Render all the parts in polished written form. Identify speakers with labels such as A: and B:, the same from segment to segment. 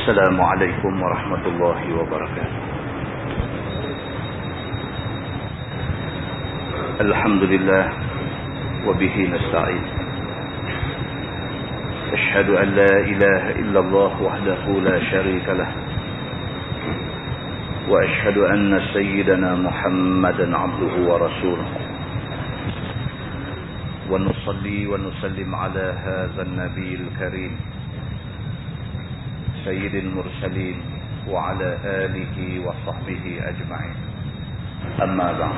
A: السلام عليكم ورحمة الله وبركاته. الحمد لله وبه نستعين. أشهد أن لا إله إلا الله وحده لا شريك له، وأشهد أن سيدنا محمدا عبده ورسوله، ونصلي ونسلم على هذا النبي الكريم سيد المرسلين وعلى آله وصحبه أجمعين. أما بعد،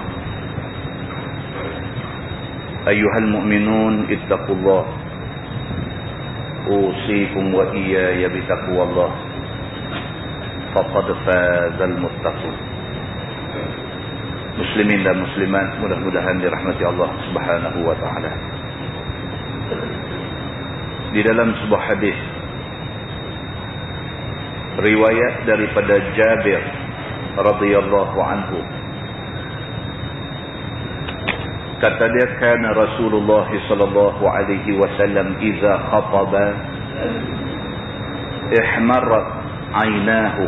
A: أيها المؤمنون اتقوا الله، أوصيكم وإياي بتقوى الله، فقد فاز المتقون. Muslimin dan muslimat, mudah-mudahan dirahmati Allah Subhanahu wa taala. Di dalam sebuah hadis riwayat daripada Jabir radhiyallahu anhu, kata dia, kana Rasulullah sallallahu alaihi wasallam idza khataba ihmarrat aynahu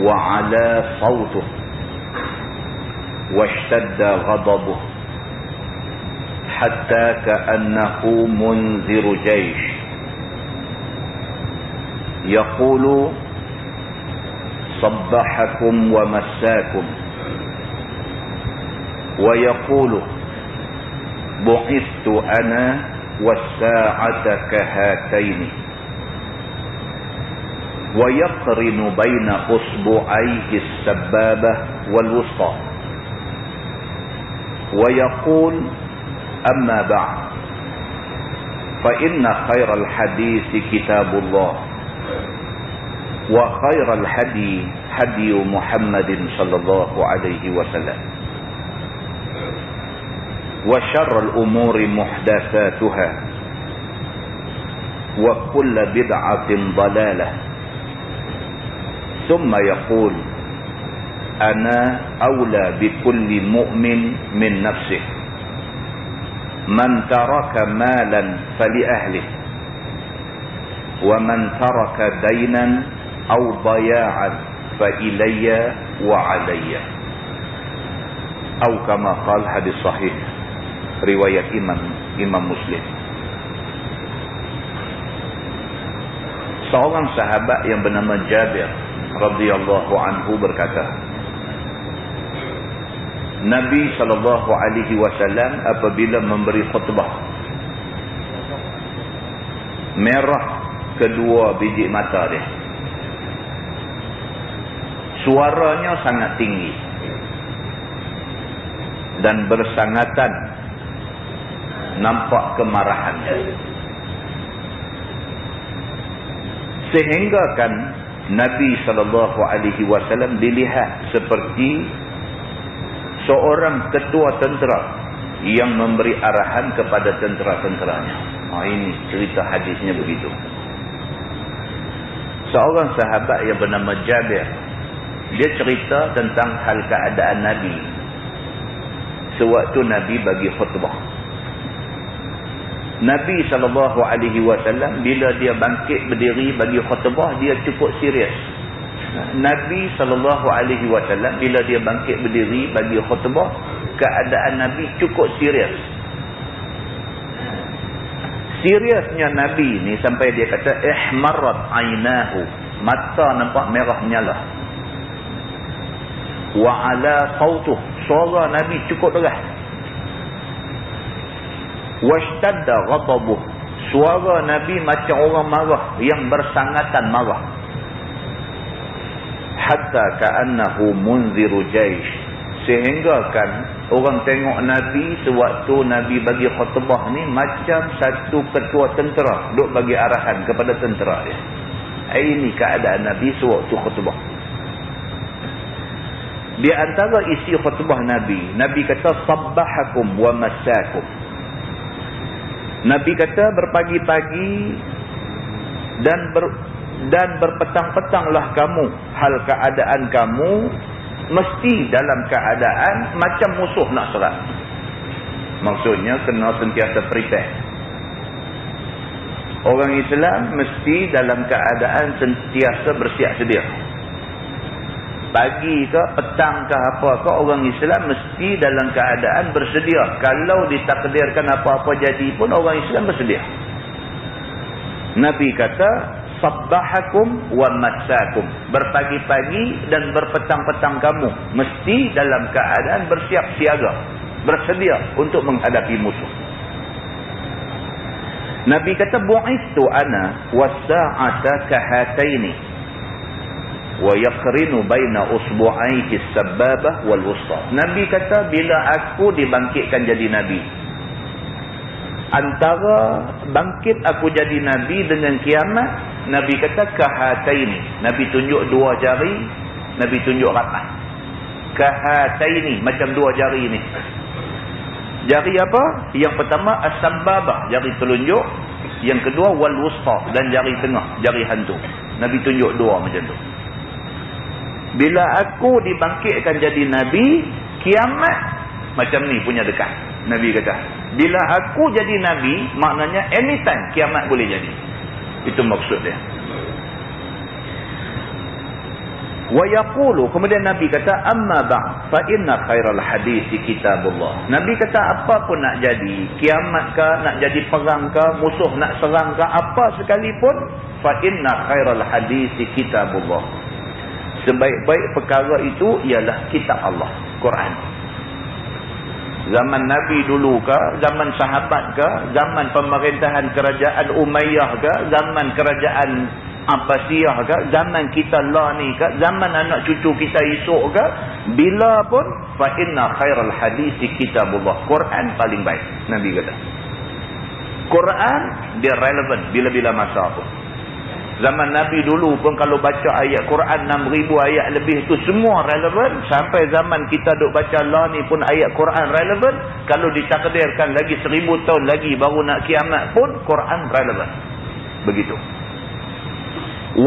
A: wa ala sawtuhu washtadda ghadabuhu hatta ka'annahu munziru jaysh yaqulu sabbahakum wa massakum wa yaqulu bu'istu ana was-sa'ata kahataini wa yaqrinu baina usbu'aihi as-sabbabah wal-wusta wa yaqul amma ba'd fa inna khairal hadithi kitabullah wa khairal hadi hadi Muhammadin sallallahu alaihi wasallam wa syarrul umuri muhdatsatuha wa kullu bid'atin dhalalah thumma yaqul ana awla bikulli mu'min min nafsihi man taraka malan fali ahlihi wa man taraka daynan aw daya'an fa ilayya wa alayya, atau kama qala, hadis sahih riwayat Imam Muslim. Seorang sahabat yang bernama Jabir radhiyallahu anhu berkata, Nabi sallallahu alaihi wasallam apabila memberi khutbah, merah kedua biji mata dia, suaranya sangat tinggi dan bersangatan, nampak kemarahan, sehingga kan Nabi sallallahu alaihi wasallam dilihat seperti seorang ketua tentera yang memberi arahan kepada tentera-tenteranya. Ini cerita hadisnya begitu. Seorang sahabat yang bernama Jabir, dia cerita tentang hal keadaan Nabi sewaktu Nabi bagi khutbah. Nabi SAW bila dia bangkit berdiri bagi khutbah, dia cukup serius. Nabi SAW bila dia bangkit berdiri bagi khutbah, keadaan Nabi cukup serius. Seriusnya Nabi ni sampai dia kata ihmarrat aynahu, mata nampak merah menyala. Wa ala sautuh, suara Nabi cukup deras. Washtadda ghadabuh, suara Nabi macam orang marah yang bersangatan marah. Hatta ka'annahu munziru jaysh, sehingga kan orang tengok Nabi sewaktu Nabi bagi khutbah ni macam satu ketua tentera duk bagi arahan kepada tentera dia. Ini keadaan Nabi sewaktu khutbah. Di antara isi khutbah Nabi, Nabi kata sabbahakum wa massakum. Nabi kata berpagi-pagi dan berpetang-petanglah kamu, hal keadaan kamu mesti dalam keadaan macam musuh nak serang. Maksudnya kena sentiasa prepare. Orang Islam mesti dalam keadaan sentiasa bersiap sedia. Pagi ke, petang ke, apa ke, orang Islam mesti dalam keadaan bersedia. Kalau ditakdirkan apa-apa jadi pun, orang Islam bersedia. Nabi kata, sabbahakum wa masakum. Berpagi-pagi dan berpetang-petang kamu mesti dalam keadaan bersiap siaga, bersedia untuk menghadapi musuh. Nabi kata, bu'ithu ana was-sa'ata kahataini wa yaqrinu baina usbu'aihi as-sabbabah wal wusta. Nabi kata, bila aku dibangkitkan jadi nabi, antara bangkit aku jadi nabi dengan kiamat, Nabi kata kahataini. Nabi tunjuk dua jari, Nabi tunjuk rapat. Kahataini, macam dua jari ni. Jari apa? Yang pertama as-sababah, jari telunjuk. Yang kedua wal wusta, dan jari tengah, jari hantu. Nabi tunjuk dua macam tu. Bila aku dibangkitkan jadi nabi, kiamat macam ni punya dekat. Nabi kata, bila aku jadi nabi, maknanya anytime kiamat boleh jadi. Itu maksud dia. Wa yaqulu, kemudian Nabi kata, amma ba'd fa inna khairal hadisi kitabullah. Nabi kata, apa pun nak jadi, kiamat ke, nak jadi perang ke, musuh nak serang ke, apa sekalipun, fa inna khairal hadisi kitabullah. Sebaik-baik perkara itu ialah kitab Allah, Quran. Zaman Nabi dulu ke, zaman sahabat ke, zaman pemerintahan kerajaan Umayyah ke, zaman kerajaan Abbasiyah ke, zaman kita lah ni ke, zaman anak cucu kita esok ke, bila pun fa inna khairal hadisi kitabullah. Quran paling baik, Nabi kata. Quran dia relevan bila-bila masa pun. Zaman Nabi dulu pun kalau baca ayat Quran 6,000 ayat lebih tu semua relevan. Sampai zaman kita duk baca lah ni pun ayat Quran relevan. Kalau ditakdirkan lagi 1000 tahun lagi baru nak kiamat pun Quran relevan. Begitu.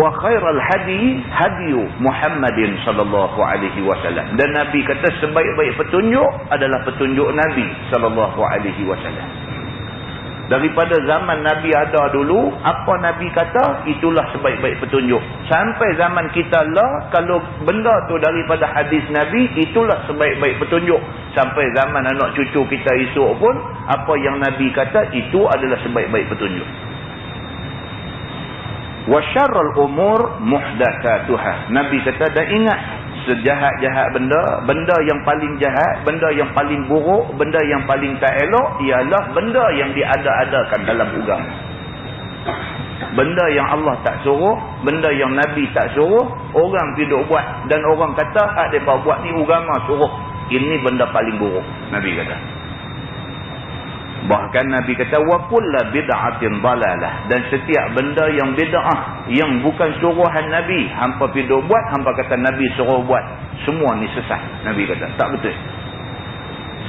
A: Wa khairal hadi hadiyu Muhammadin sallallahu alaihi wasallam. Dan Nabi kata sebaik-baik petunjuk adalah petunjuk Nabi sallallahu alaihi wasallam. Daripada zaman Nabi ada dulu, apa Nabi kata, itulah sebaik-baik petunjuk. Sampai zaman kita lah, kalau benda tu daripada hadis Nabi, itulah sebaik-baik petunjuk. Sampai zaman anak cucu kita esok pun, apa yang Nabi kata, itu adalah sebaik-baik petunjuk. Wa syarrul umur muhdatsatuha. Nabi kata, dan ingat, sejahat-jahat benda, benda yang paling jahat, benda yang paling buruk, benda yang paling tak elok, ialah benda yang diada-adakan dalam agama. Benda yang Allah tak suruh, benda yang Nabi tak suruh, orang tidak buat. Dan orang kata, mereka buat ni agama suruh. Ini benda paling buruk, Nabi kata. Bahkan Nabi kata, wa kullu bid'atin dalalah. Dan setiap benda yang bid'ah, yang bukan suruhan Nabi, hampa piduk buat, hampa kata Nabi suruh buat, semua ni sesat. Nabi kata, tak betul.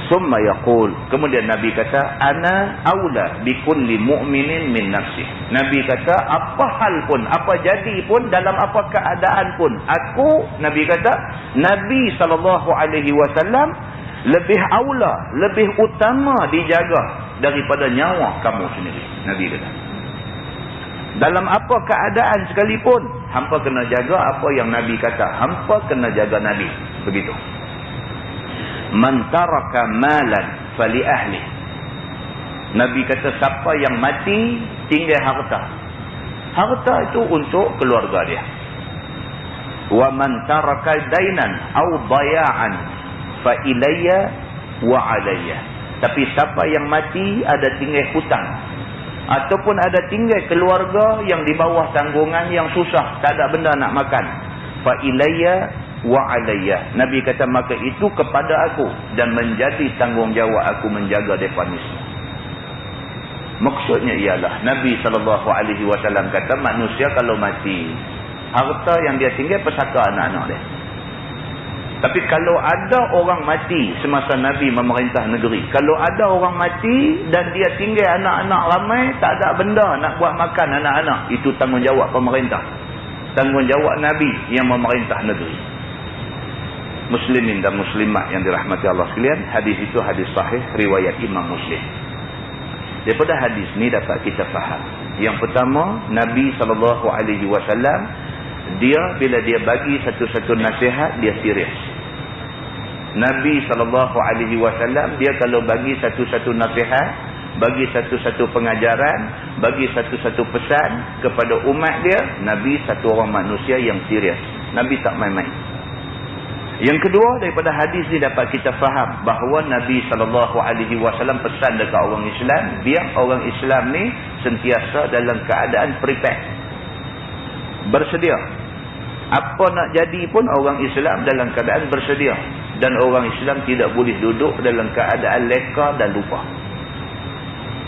A: Summa yaqul, kemudian Nabi kata, ana aula bi kulli mu'minin min nafsi. Nabi kata, apa hal pun, apa jadi pun, dalam apa keadaan pun, aku, Nabi kata, Nabi SAW lebih aula, lebih utama dijaga daripada nyawa kamu sendiri. Nabi kata, dalam apa keadaan sekalipun, hampa kena jaga apa yang Nabi kata. Hampa kena jaga Nabi. Begitu. Man taraka malan fali ahli. Nabi kata, siapa yang mati tinggal harta, harta itu untuk keluarga dia. Wa man taraka dainan au daya'an fa ilayya wa alayya. Tapi siapa yang mati ada tinggal hutang, ataupun ada tinggal keluarga yang di bawah tanggungan, yang susah, tak ada benda nak makan, fa ilayya wa alayya. Nabi kata, maka itu kepada aku, dan menjadi tanggungjawab aku menjaga mereka ni semua. Maksudnya ialah Nabi SAW kata, manusia kalau mati, harta yang dia tinggal pesaka anak-anak dia. Tapi kalau ada orang mati semasa Nabi memerintah negeri, kalau ada orang mati dan dia tinggal anak-anak ramai, tak ada benda nak buat makan anak-anak, itu tanggungjawab pemerintah, tanggungjawab Nabi yang memerintah negeri. Muslimin dan muslimat yang dirahmati Allah sekalian, hadis itu hadis sahih riwayat Imam Muslim. Daripada hadis ni dapat kita faham. Yang pertama, Nabi SAW, dia bila dia bagi satu-satu nasihat, dia serius. Nabi SAW, dia kalau bagi satu-satu nasihat, bagi satu-satu pengajaran, bagi satu-satu pesan kepada umat dia, Nabi satu orang manusia yang serius. Nabi tak main-main. Yang kedua, daripada hadis ni dapat kita faham bahawa Nabi SAW pesan dekat orang Islam, biar orang Islam ni sentiasa dalam keadaan prepare, bersedia. Apa nak jadi pun orang Islam dalam keadaan bersedia. Dan orang Islam tidak boleh duduk dalam keadaan leka dan lupa.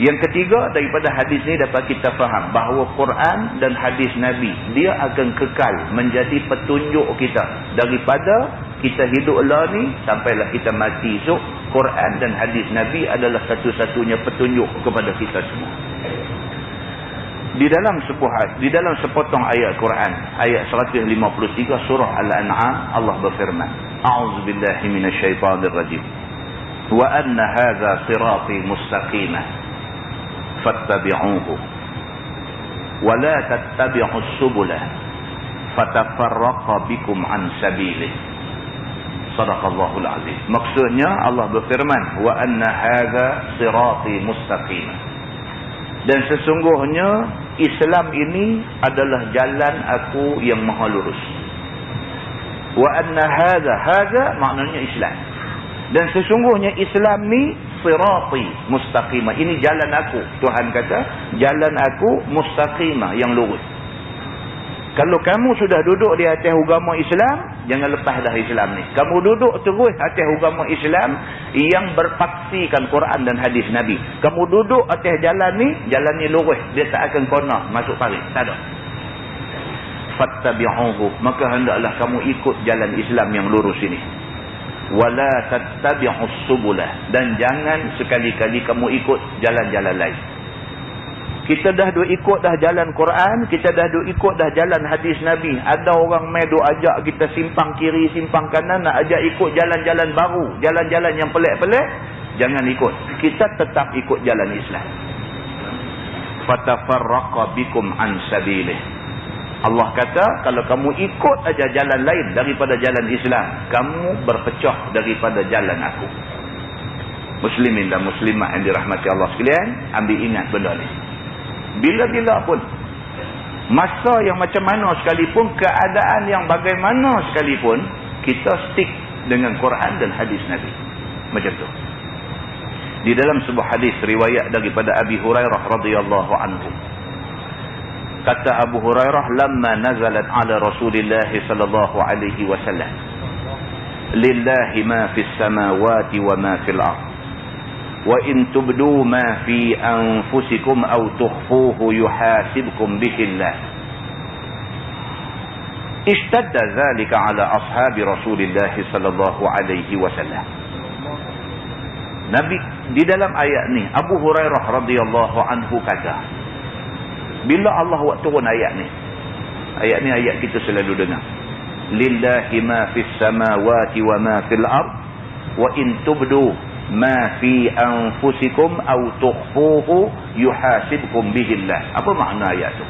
A: Yang ketiga, daripada hadis ni dapat kita faham bahawa Quran dan hadis Nabi, dia akan kekal menjadi petunjuk kita. Daripada kita hidup lah ni sampailah kita mati esok, Quran dan hadis Nabi adalah satu-satunya petunjuk kepada kita semua. Di dalam sepotong ayat Quran, ayat 153 surah Al-An'am, Allah berfirman, A'udzubillahi minasyaitanirrajim. Wa anna hadza sirati mustaqimah fattabi'uhu wa la tattabi'us subula fatafarraqa bikum an sabilihi. Sadaqallahul azim. Maksudnya Allah berfirman, wa anna hadza sirati mustaqimah. Dan sesungguhnya Islam ini adalah jalan aku yang maha lurus. Wa anna hadza maknanya Islam. Dan sesungguhnya Islam ni sirati mustaqimah. Ini jalan aku. Tuhan kata, jalan aku mustaqimah, yang lurus. Kalau kamu sudah duduk di atas agama Islam, jangan lepas dah Islam ni. Kamu duduk terus atas agama Islam yang berpaksikan Quran dan hadis Nabi. Kamu duduk atas jalan ni lurus. Dia tak akan kona masuk parit. Tak ada. Fattabi'uhu. Maka hendaklah kamu ikut jalan Islam yang lurus ini. Wala tattabi'us subulah. Dan jangan sekali-kali kamu ikut jalan-jalan lain. Kita dah duk ikut dah jalan Quran, kita dah duk ikut dah jalan hadis Nabi. Ada orang mai duk ajak kita simpang kiri, simpang kanan, nak ajak ikut jalan-jalan baru, jalan-jalan yang pelik-pelik, jangan ikut. Kita tetap ikut jalan Islam. Fatafarraqa bikum an sabilih. Allah kata, kalau kamu ikut aja jalan lain daripada jalan Islam, kamu berpecah daripada jalan aku. Muslimin dan muslimat yang dirahmati Allah sekalian, ambil ingat benda ni. Bila-bila pun, masa yang macam mana sekalipun, keadaan yang bagaimana sekalipun, kita stick dengan Quran dan hadis Nabi. Macam tu. Di dalam sebuah hadis riwayat daripada Abi Hurairah radhiyallahu anhu, kata Abu Hurairah, lamma nazalat ala Rasulillah sallallahu alaihi wasallam, lillahi ma fis samawati wa ma fil ardh, wa in tubdu ma fi anfusikum aw tukhfuhu yuhasibkum bihi Allah. Ishtadda dhalika ala ashabi Rasulillah sallallahu alaihi wasallam. Nabi di dalam ayat ni, Abu Hurairah radhiyallahu anhu kata, bila Allah buat turun ayat ni ayat kita selalu dengar, lillahi ma fis samawati wa ma fil ard wa in tubdu ma fi anfusikum aw tukhfuhu yuhasibkum bihi Allah. Apa makna ayat tu?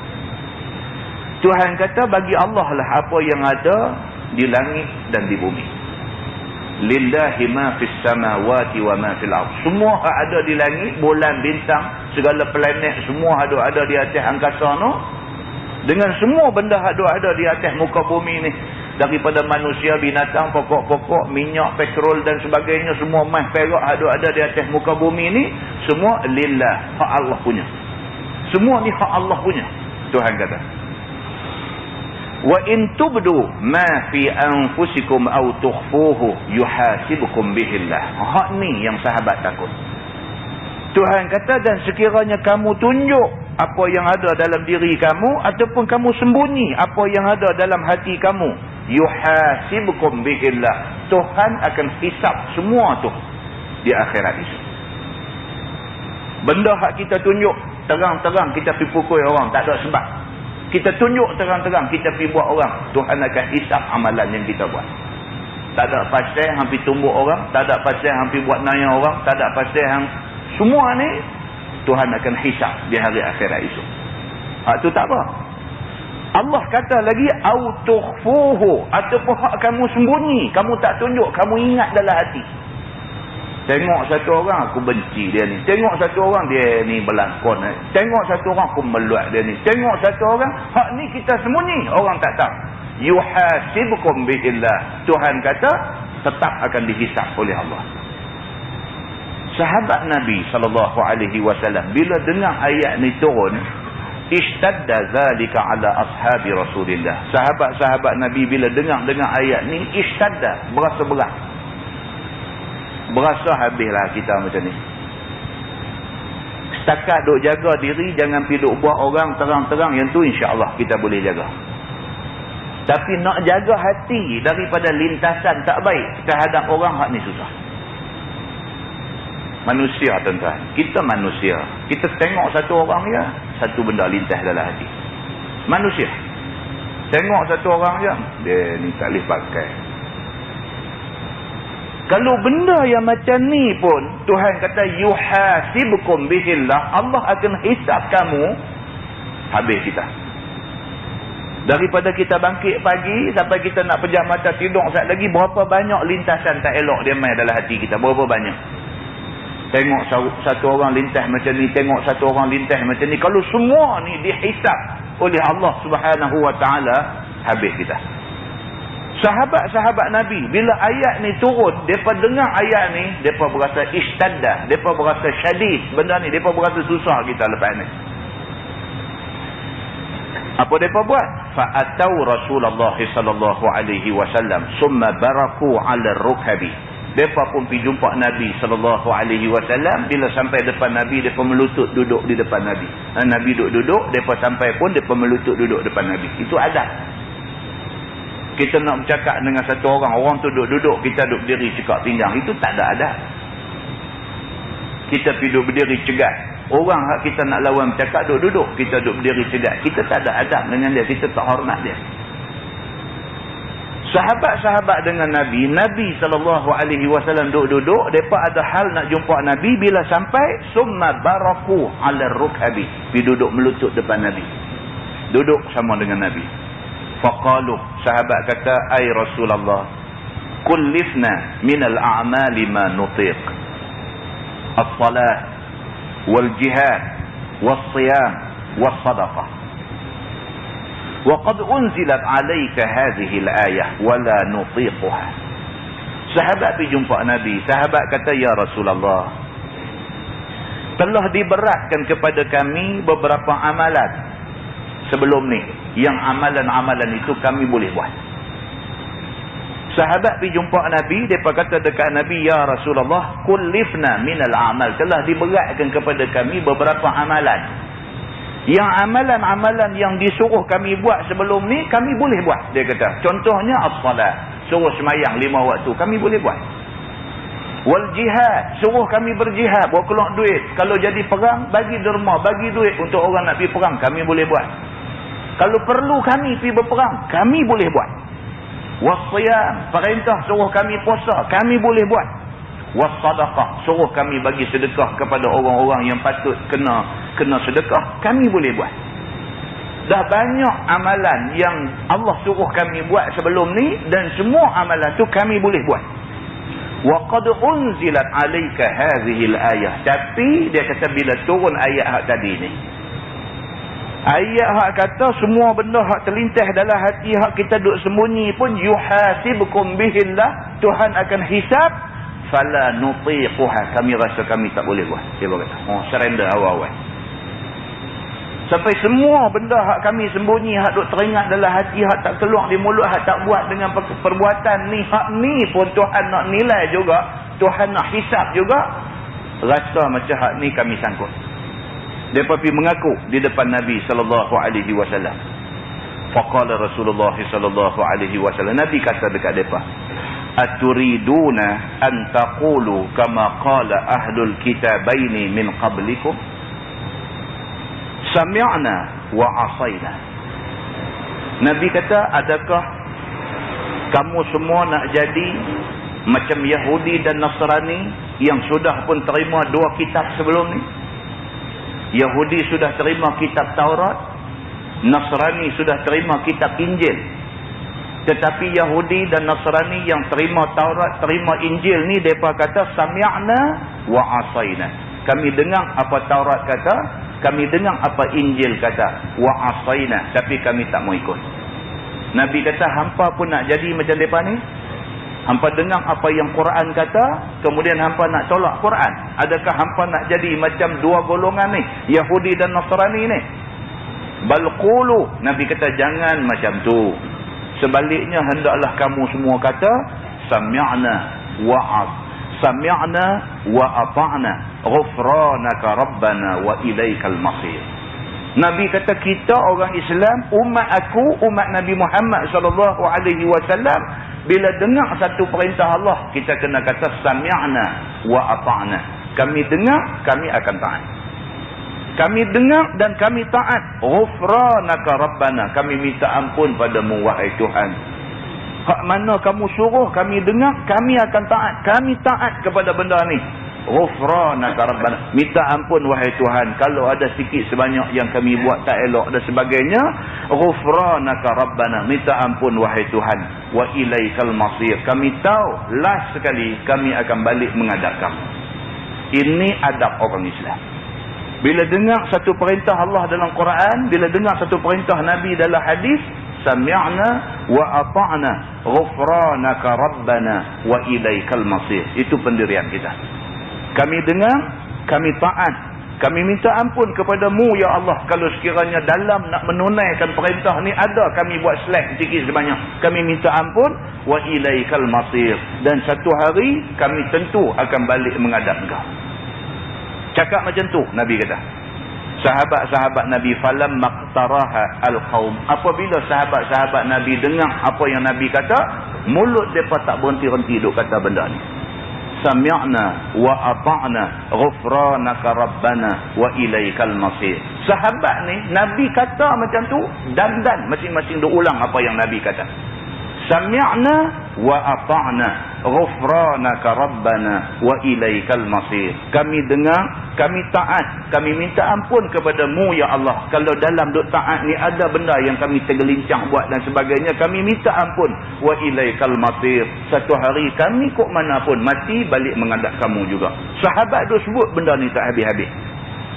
A: Tuhan kata, bagi Allah lah apa yang ada di langit dan di bumi. Lillahi ma fis samawati wa ma fil ard. Semua ada di langit, bulan, bintang, segala planet semua ada di atas angkasa no. Dengan semua benda ada di atas muka bumi ni, daripada manusia, binatang, pokok-pokok, minyak, petrol dan sebagainya, semua emas, perak ada di atas muka bumi ni, semua lillah, hak Allah punya. Semua ni hak Allah punya. Tuhan kata, wa in tubdu ma fi anfusikum aw tukhfuhu yuhasibukum bihi Allah. Hak ni yang sahabat takut. Tuhan kata, dan sekiranya kamu tunjuk apa yang ada dalam diri kamu, ataupun kamu sembunyi apa yang ada dalam hati kamu, yuhasibukum bihillah, Tuhan akan hisap semua tu di akhirat itu. Benda hak kita tunjuk terang-terang, kita pergi pukul orang, tak ada sebab. Kita tunjuk terang-terang, kita pergi buat orang, Tuhan akan hisap amalan yang kita buat. Tak ada pasal hampir tumbuk orang, tak ada pasal hampir buat naya orang, tak ada pasal hang. Semua ni Tuhan akan hisab di hari akhirat itu. Hak tu tak apa. Allah kata lagi au tukhfuhu, ataupun hak kamu sembunyi, kamu tak tunjuk, kamu ingat dalam hati. Tengok satu orang aku benci dia ni. Tengok satu orang dia ni berlakon. Tengok satu orang aku meluat dia ni. Tengok satu orang, hak ni kita sembunyi, orang tak tahu. Yuhasibukum bihillah. Tuhan kata tetap akan dihisab oleh Allah. Sahabat Nabi SAW bila dengar ayat ni turun, ishtadda zalika ala ashabi Rasulillah. Sahabat-sahabat Nabi bila dengar ayat ni, ishtadda, berasa berat. Berasa habislah kita macam ni. Setakat duk jaga diri, jangan pergi duk buat orang terang-terang, yang tu insya-Allah kita boleh jaga. Tapi nak jaga hati daripada lintasan tak baik terhadap orang, hak ni susah. Manusia tuan-tuan, kita manusia. Kita tengok satu orang je, satu benda lintas dalam hati. Manusia. Tengok satu orang je, dia ni tak boleh pakai. Kalau benda yang macam ni pun Tuhan kata yuhasibukum bihillah, Allah akan hisab kamu, habis kita. Daripada kita bangkit pagi sampai kita nak pejam mata tidur sekejap lagi, berapa banyak lintasan tak elok dia main dalam hati kita, berapa banyak. Tengok satu orang lintas macam ni, tengok satu orang lintas macam ni. Kalau semua ni dihisab oleh Allah Subhanahu Wa Taala, habis kita. Sahabat-sahabat Nabi bila ayat ni turun, depa dengar ayat ni, depa berasa ishtadda, depa berasa syadid benda ni, depa berasa susah kita lepas ni. Apa depa buat? Fa atau Rasulullah sallallahu alaihi wasallam summa baraku ala rukabi. Depa pun pergi jumpa Nabi sallallahu alaihi wasallam. Bila sampai depan Nabi, depa melutut duduk di depan Nabi. Nabi duduk, depa sampai pun depa melutut duduk depan Nabi. Itu adab. Kita nak bercakap dengan satu orang tu duduk, kita duduk berdiri cekak pinggang, itu tak ada adab. Kita pergi duduk berdiri cegat. Orang kita nak lawan bercakap duduk, kita duduk berdiri cegat. Kita tak ada adab dengan dia, kita tak hormat dia. Sahabat-sahabat dengan Nabi SAW duduk, mereka ada hal nak jumpa Nabi. Bila sampai, summa baraku ala rukhabi, pergi duduk melutut depan Nabi, duduk sama dengan Nabi. Faqalu, sahabat kata, ay Rasulullah, kullifna minal a'mali ma nutiq, as-salat wal jihad was siyam was sadaqah, wa qad unzilat alayka hadhihi al-ayah wa la nutiquha. Sahabat pergi jumpa Nabi, sahabat kata, ya Rasulullah, telah diberatkan kepada kami beberapa amalan sebelum ni, yang amalan-amalan itu kami boleh buat. Sahabat pergi jumpa Nabi, mereka kata dekat Nabi, ya Rasulullah, kullifna minal amal, telah diberatkan kepada kami beberapa amalan. Yang amalan-amalan yang disuruh kami buat sebelum ni, kami boleh buat. Dia kata, contohnya as-salat, suruh semayang 5 waktu, kami boleh buat. Wal jihad, suruh kami berjihad, bawa keluar duit. Kalau jadi perang, bagi derma, bagi duit untuk orang nak pergi perang, kami boleh buat. Kalau perlu kami pergi berperang, kami boleh buat. Was-siyam, perintah suruh kami puasa, kami boleh buat. Was-sadaqah, suruh kami bagi sedekah kepada orang-orang yang patut kena sedekah, kami boleh buat. Dah banyak amalan yang Allah suruh kami buat sebelum ni, dan semua amalan tu kami boleh buat. Wa qad unzilat alayka hadhihi al-ayah. Tapi dia kata bila turun ayat hak tadi ni, ayat hak kata semua benda hak terlintas dalam hati hak kita duk sembunyi pun yuhasibukum bihillah, Tuhan akan hisab, fala nutiquha, kami rasa kami tak boleh buat. Dia berkata, surrender awal-awal. Sampai semua benda hak kami sembunyi, hak duk teringat dalam hati, hak tak keluar di mulut, hak tak buat dengan perbuatan ni, hak ni pun Tuhan nak nilai juga, Tuhan nak hisab juga. Rasa macam hak ni kami sangkut. Mereka pergi mengaku di depan Nabi SAW. Faqala Rasulullah SAW, Nabi kata dekat mereka, aturiduna an taqulu kama qala ahlul kitabaini min qablikum, sami'na wa asayna. Nabi kata, adakah kamu semua nak jadi macam Yahudi dan Nasrani yang sudah pun terima 2 kitab sebelum ni? Yahudi sudah terima kitab Taurat, Nasrani sudah terima kitab Injil. Tetapi Yahudi dan Nasrani yang terima Taurat, terima Injil ni, mereka kata sami'na wa asaina. Kami dengar apa Taurat kata, kami dengar apa Injil kata, wa asaina, tapi kami tak mau ikut. Nabi kata, hampa pun nak jadi macam mereka ni? Hampa dengar apa yang Quran kata, kemudian hampa nak tolak Quran? Adakah hampa nak jadi macam dua golongan ni, Yahudi dan Nasrani ni? Bal qulu, Nabi kata jangan macam tu. Sebaliknya hendaklah kamu semua kata sami'na wa ata'na ghufranaka rabbana wa ilaikal masir. Nabi kata kita orang Islam, umat aku, umat Nabi Muhammad sallallahu alaihi wasallam, bila dengar satu perintah Allah, kita kena kata sami'na wa ata'na. Kami dengar, kami akan taat. Kami dengar dan kami taat. Ghufranaka rabbana, kami minta ampun padamu wahai Tuhan. Hak mana kamu suruh kami dengar, kami akan taat. Kami taat kepada benda ni. Ghufranaka rabbana, minta ampun wahai Tuhan kalau ada sikit sebanyak yang kami buat tak elok dan sebagainya. Ghufranaka rabbana, minta ampun wahai Tuhan. Wa ilaikal masir, kami tahu last sekali kami akan balik menghadap kamu. Ini adab orang Islam. Bila dengar satu perintah Allah dalam Quran, bila dengar satu perintah Nabi dalam hadis, sami'na wa ata'na ghufranaka rabbana wa ilaikal masir. Itu pendirian kita. Kami dengar, kami taat, kami minta ampun kepadamu ya Allah kalau sekiranya dalam nak menunaikan perintah ni ada kami buat slack sikit sebanyak, kami minta ampun. Wa ilaikal masir, dan satu hari kami tentu akan balik menghadap engkau. Cakap macam tu Nabi kata. Sahabat-sahabat Nabi, falam maqtaraha al-qaum, apabila sahabat-sahabat Nabi dengar apa yang Nabi kata, mulut mereka tak berhenti-henti duk kata benda ni. Sami'na wa ata'na ghufranaka rabbana wa ilaikal masir. Sahabat ni Nabi kata macam tu, dan masing-masing duk ulang apa yang Nabi kata. Sami'na wa ata'na ghufranaka rabbana wa ilaikal masir. Kami dengar, kami taat, kami minta ampun kepadamu ya Allah kalau dalam duk taat ni ada benda yang kami tergelincang buat dan sebagainya, kami minta ampun. Wa ilaikal masir, satu hari kami kok mana pun mati balik menghadap kamu juga. Sahabat duk sebut benda ni tak habis-habis.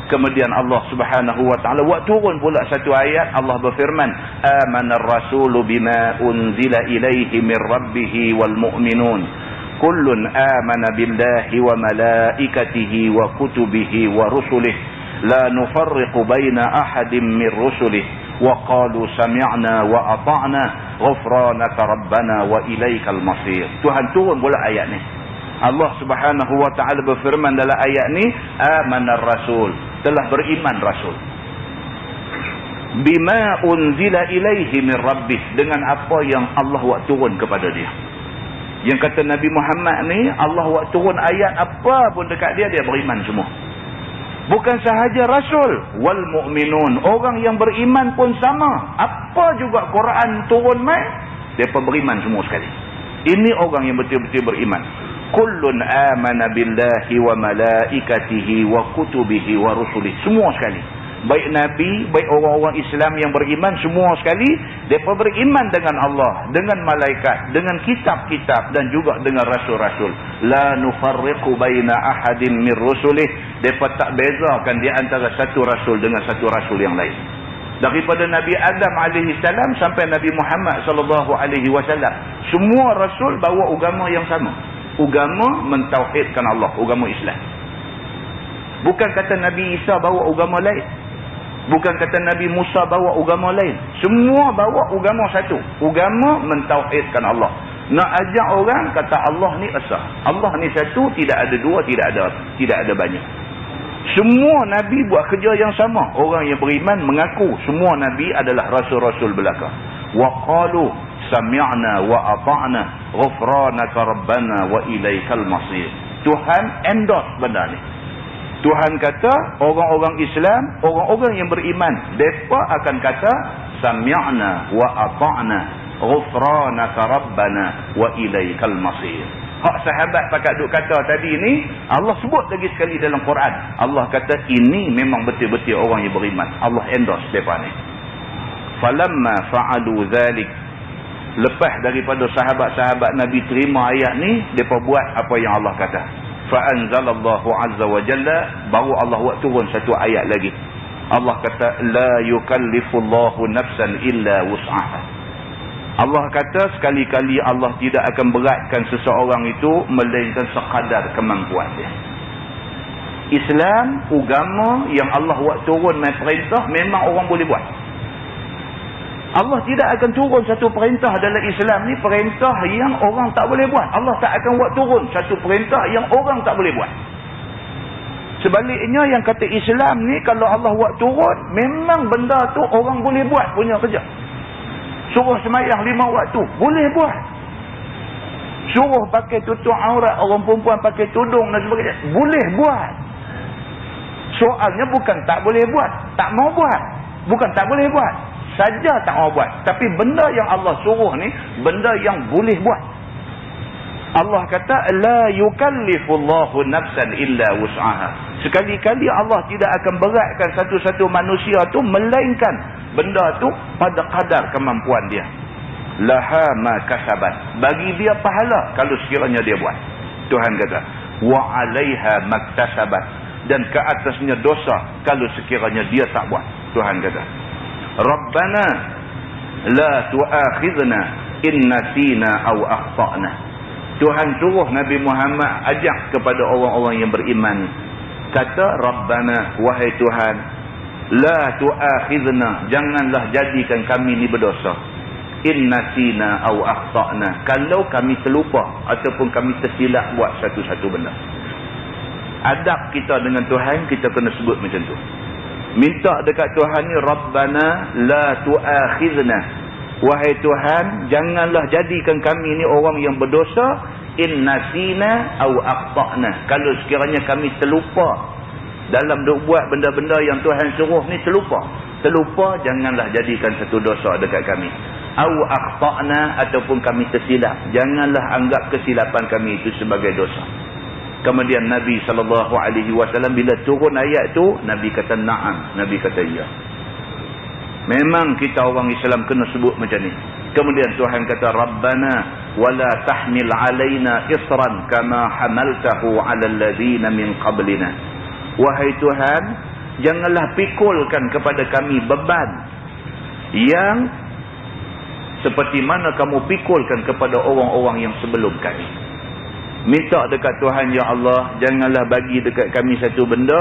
A: Kemudian Allah Subhanahu wa taala buat turun pula satu ayat. Allah berfirman, amanar rasulu bima unzila ilaihi min rabbih wal mu'minun kullun amana billahi wa malaikatihi wa kutubihi wa rusulihi la nufarriqu baina ahadin min rusulihi wa qalu sami'na wa ata'na ghufranaka rabbana wa ilaikal masir. Tuhan turun pula ayat ni. Allah Subhanahu wa taala berfirman dalam ayat ni, amanar rasul, telah beriman Rasul, bima unzila ilaihi min rabbih, dengan apa yang Allah buat turun kepada dia. Yang kata Nabi Muhammad ni, Allah buat turun ayat apa pun dekat dia, dia beriman semua. Bukan sahaja Rasul, wal mu'minun, orang yang beriman pun sama. Apa juga Quran turun mai, mereka beriman semua sekali. Ini orang yang betul-betul beriman. Kullun amana billahi wa malaikatihi wa kutubihi wa rusulihi. Semua sekali. Baik Nabi, baik orang-orang Islam yang beriman, semua sekali. Mereka beriman dengan Allah, dengan malaikat, dengan kitab-kitab dan juga dengan rasul-rasul. La nufarriqu baina ahadin min rusulih. Mereka tak bezakan di antara satu rasul dengan satu rasul yang lain. Daripada Nabi Adam alaihi salam sampai Nabi Muhammad sallallahu alaihi wasallam, semua rasul bawa agama yang sama. Agama mentauhidkan Allah, agama Islam. Bukan kata Nabi Isa bawa agama lain, bukan kata Nabi Musa bawa agama lain. Semua bawa agama satu, agama mentauhidkan Allah. Nak ajak orang kata Allah ni esa, Allah ni satu, tidak ada dua, tidak ada banyak. Semua Nabi buat kerja yang sama. Orang yang beriman mengaku semua Nabi adalah rasul-rasul belaka. Wa qalu sami'na wa ata'na ghufranaka rabbana wa ilaikal masir. Tuhan endorse benda ni. Tuhan kata orang-orang Islam, orang-orang yang beriman, mereka akan kata sami'na wa ata'na ghufranaka rabbana wa ilaikal masir. Hak sahabat pakat duk kata tadi ni, Allah sebut lagi sekali dalam Quran. Allah kata ini memang betul-betul orang yang beriman. Allah endorse mereka ni. Falamma fa'alu dhalik, lepas daripada sahabat-sahabat Nabi terima ayat ni, mereka buat apa yang Allah kata. Fa'anzalallahu azza wa jalla, baru Allah buat turun satu ayat lagi. Allah kata la yukallifullahu nafsan illa wus'aha. Allah kata sekali-kali Allah tidak akan beratkan seseorang itu melainkan sekadar kemampuan dia. Islam, agama yang Allah buat turun main perintah, memang orang boleh buat. Allah tidak akan turun satu perintah dalam Islam ni, perintah yang orang tak boleh buat. Allah tak akan buat turun satu perintah yang orang tak boleh buat. Sebaliknya yang kata Islam ni, kalau Allah buat turun, memang benda tu orang boleh buat punya kerja. Suruh semayang 5 waktu, boleh buat. Suruh pakai tutup aurat orang perempuan pakai tudung dan sebagainya, boleh buat. Soalnya bukan tak boleh buat, tak mau buat. Bukan tak boleh buat, saja tak mau buat. Tapi benda yang Allah suruh ni, benda yang boleh buat. Allah kata la yukallifullahu nafsan illa wus'aha. Sekali-kali Allah tidak akan beratkan satu-satu manusia tu melainkan benda tu pada kadar kemampuan dia. Laha ma kasabat, bagi dia pahala kalau sekiranya dia buat. Tuhan kata wa 'alaiha maktasabat, dan ke atasnya dosa kalau sekiranya dia tak buat. Tuhan kata Rabbana la tu'akhidna in nasina aw akhtana. Tuhan suruh Nabi Muhammad ajak kepada orang-orang yang beriman. Kata Rabbana, wahai Tuhan, la tu'akhidna, janganlah jadikan kami ni berdosa. In nasina aw akhtana, kalau kami terlupa ataupun kami tersilap buat satu-satu benda. Adab kita dengan Tuhan, kita kena sebut macam tu. Minta dekat Tuhan ni, Rabbana la tu'akhidna, wahai Tuhan, janganlah jadikan kami ni orang yang berdosa. In nasina aw akhtana, kalau sekiranya kami terlupa dalam duk buat benda-benda yang Tuhan suruh ni, terlupa, janganlah jadikan satu dosa dekat kami. Aw akhtana, ataupun kami tersilap, janganlah anggap kesilapan kami itu sebagai dosa. Kemudian Nabi SAW bila turun ayat tu, Nabi kata na'am, Nabi kata ya. Memang kita orang Islam kena sebut macam ni. Kemudian Tuhan kata Rabbana wala tahmil alaina isran kama hamaltahu ala alladhina min qablina. Wahai Tuhan, janganlah pikulkan kepada kami beban yang seperti mana kamu pikulkan kepada orang-orang yang sebelum kami. Minta dekat Tuhan, ya Allah, janganlah bagi dekat kami satu benda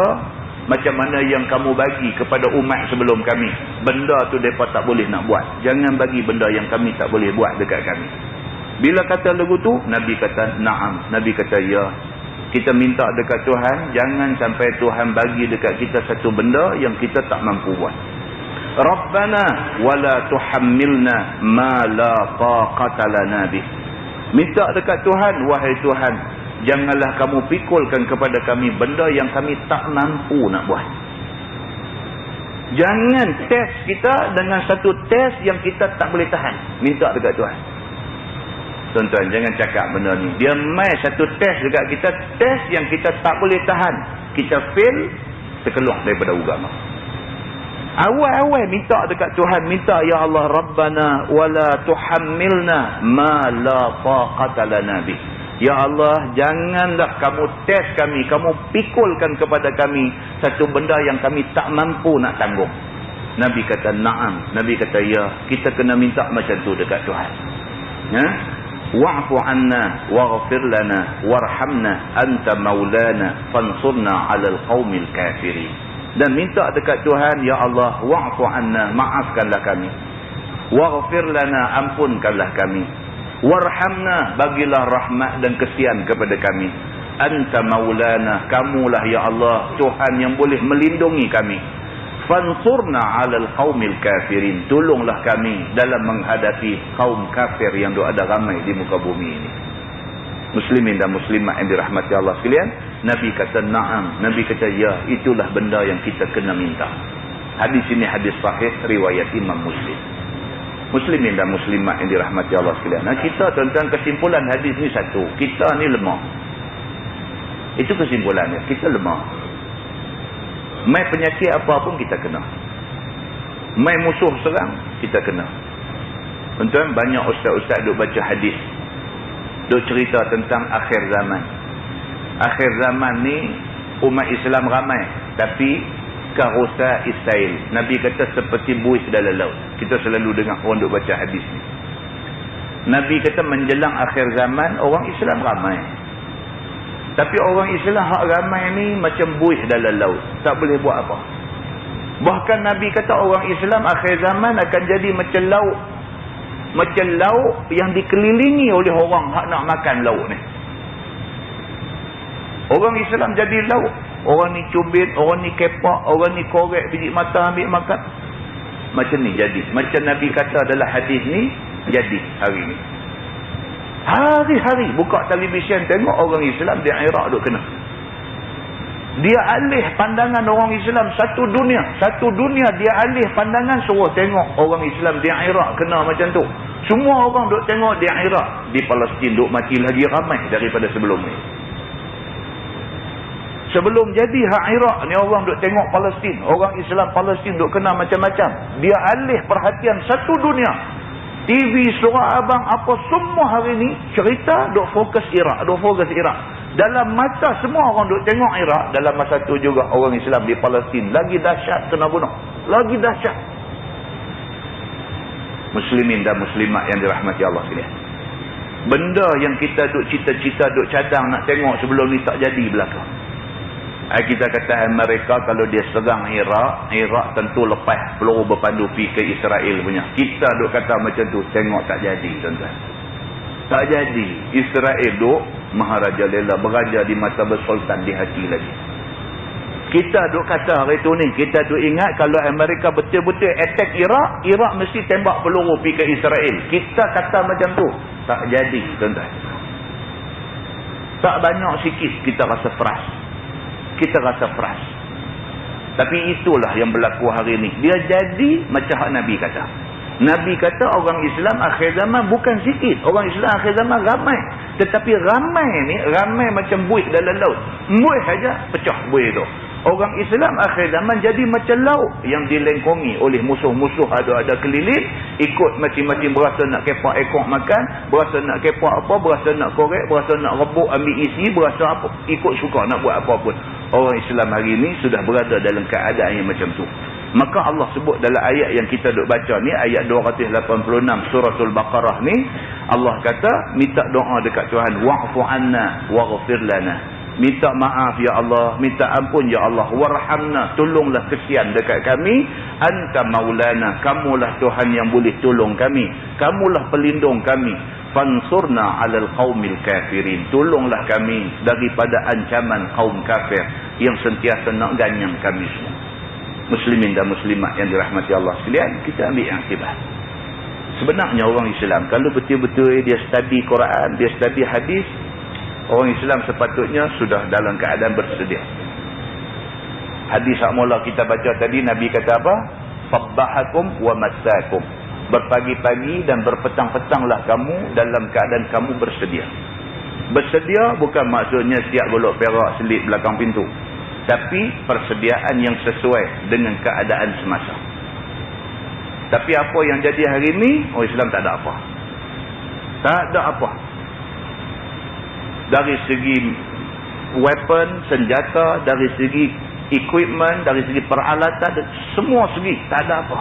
A: macam mana yang kamu bagi kepada umat sebelum kami. Benda tu mereka tak boleh nak buat. Jangan bagi benda yang kami tak boleh buat dekat kami. Bila kata lagu tu, Nabi kata na'am. Nabi kata ya. Kita minta dekat Tuhan, jangan sampai Tuhan bagi dekat kita satu benda yang kita tak mampu buat. Rabbana wala tuhammilna ma la taqata lana bih. Minta dekat Tuhan, wahai Tuhan, janganlah kamu pikulkan kepada kami benda yang kami tak mampu nak buat. Jangan test kita dengan satu test yang kita tak boleh tahan. Minta dekat Tuhan. Tuan-tuan, jangan cakap benda ni. Dia mai satu test dekat kita, test yang kita tak boleh tahan. Kita fail, terkeluar daripada agama. Awal-awal minta dekat Tuhan, minta ya Allah, Rabbana wala tuhammilna ma la taqata lana bih. Ya Allah, janganlah kamu test kami, kamu pikulkan kepada kami satu benda yang kami tak mampu nak tanggung. Nabi kata na'am. Nabi kata ya. Kita kena minta macam tu dekat Tuhan. Ya? Wa'fu anna waghfir lana warhamna anta maulana fansurna 'alal qaumil kafirin. Dan minta dekat Tuhan, ya Allah, wa'fu anna, maafkanlah kami. Waghfir lana, ampunkanlah kami. Warhamna, bagilah rahmat dan kesian kepada kami. Anta maulana, kamulah ya Allah Tuhan yang boleh melindungi kami. Fansurna 'alal qaumil kafirin, tolonglah kami dalam menghadapi kaum kafir yang ada ramai di muka bumi ini. Muslimin dan muslimat yang dirahmati Allah sekalian, Nabi kata na'am, Nabi kata ya, itulah benda yang kita kena minta. Hadis ini hadis sahih riwayat Imam Muslim. Muslimin dan muslimat yang dirahmati Allah sekalian. Kita tentang kesimpulan hadis ni satu. Kita ni lemah. Itu kesimpulannya. Kita lemah. Mai penyakit apa pun kita kena. Mai musuh serang, kita kena. Tuan-tuan, banyak ustaz-ustaz duk baca hadis. Duk cerita tentang akhir zaman. Akhir zaman ni umat Islam ramai, tapi karusa Israel. Nabi kata seperti buih dalam laut. Kita selalu dengar orang duk baca hadis ni. Nabi kata menjelang akhir zaman orang Islam ramai. Tapi orang Islam hak ramai ni macam buih dalam laut. Tak boleh buat apa. Bahkan Nabi kata orang Islam akhir zaman akan jadi macam laut. Macam laut yang dikelilingi oleh orang hak nak makan laut ni. Orang Islam jadi laut. Orang ni cubit, orang ni kepak, orang ni korek biji mata ambil makan. Macam ni jadi. Macam Nabi kata adalah hadis ni, jadi hari ni. Hari-hari buka televisyen tengok orang Islam di Iraq duk kena. Dia alih pandangan orang Islam satu dunia. Satu dunia dia alih pandangan suruh tengok orang Islam di Iraq kena macam tu. Semua orang duk tengok di Iraq. Di Palestin duk mati lagi ramai daripada sebelum ni. Sebelum jadi hak Iraq ni orang duk tengok Palestin. Orang Islam Palestin duk kena macam-macam. Dia alih perhatian satu dunia. TV, surah abang, apa semua hari ni cerita duk fokus Iraq. Duk fokus Iraq. Dalam mata semua orang duk tengok Iraq. Dalam masa tu juga orang Islam di Palestin lagi dahsyat kena bunuh. Lagi dahsyat. Muslimin dan muslimat yang dirahmati Allah sekalian. Benda yang kita duk cita-cita, duk cadang nak tengok sebelum ni tak jadi belakang. Kita kata Amerika kalau dia serang Iraq, Iraq tentu lepas peluru berpandu pergi ke Israel punya. Kita duk kata macam tu, tengok tak jadi tuan-tuan. Tak jadi. Israel duk Maharaja Lela beraja di mata bersultan di hati lagi. Kita duk kata hari tu ni, kita duk ingat kalau Amerika betul-betul attack Iraq, Iraq mesti tembak peluru pergi ke Israel. Kita kata macam tu, tak jadi tuan-tuan. Tak banyak sikit kita rasa frust. Kita rasa frust. Tapi itulah yang berlaku hari ni. Dia jadi macam hak Nabi kata. Nabi kata orang Islam akhir zaman bukan sikit. Orang Islam akhir zaman ramai. Tetapi ramai ni, ramai macam buih dalam laut. Buih saja pecah buih tu. Orang Islam akhir zaman jadi macam laut yang dilengkongi oleh musuh-musuh ada keliling. Ikut macam-macam, berasa nak kepak ekor makan, berasa nak kepak apa, berasa nak korek, berasa nak rebuk ambil isi, berasa apa, ikut suka nak buat apa pun. Orang Islam hari ni sudah berada dalam keadaan yang macam tu. Maka Allah sebut dalam ayat yang kita duk baca ni, ayat 286 suratul Baqarah ni, Allah kata minta doa dekat Tuhan, wa'fu anna waghfir lana. Minta maaf ya Allah, minta ampun ya Allah, warhamna, tolonglah kesian dekat kami, anta maulana, kamulah Tuhan yang boleh tolong kami, kamulah pelindung kami, fansurna alal qaumil kafirin, tolonglah kami daripada ancaman kaum kafir yang sentiasa nak ganyang kami semua. Muslimin dan muslimat yang dirahmati Allah sekalian, kita ambil iktibar. Sebenarnya orang Islam kalau betul-betul dia study Quran, dia study hadis, orang Islam sepatutnya sudah dalam keadaan bersedia. Hadis yang mula kita baca tadi, Nabi kata apa? Sabbahakum wa masakum. Berpagi-pagi dan berpetang-petanglah kamu dalam keadaan kamu bersedia. Bersedia bukan maksudnya siap golok perak selip belakang pintu. Tapi persediaan yang sesuai dengan keadaan semasa. Tapi apa yang jadi hari ini, orang Islam tak ada apa. Tak ada apa. Dari segi weapon, senjata, dari segi equipment, dari segi peralatan, semua segi tak ada apa.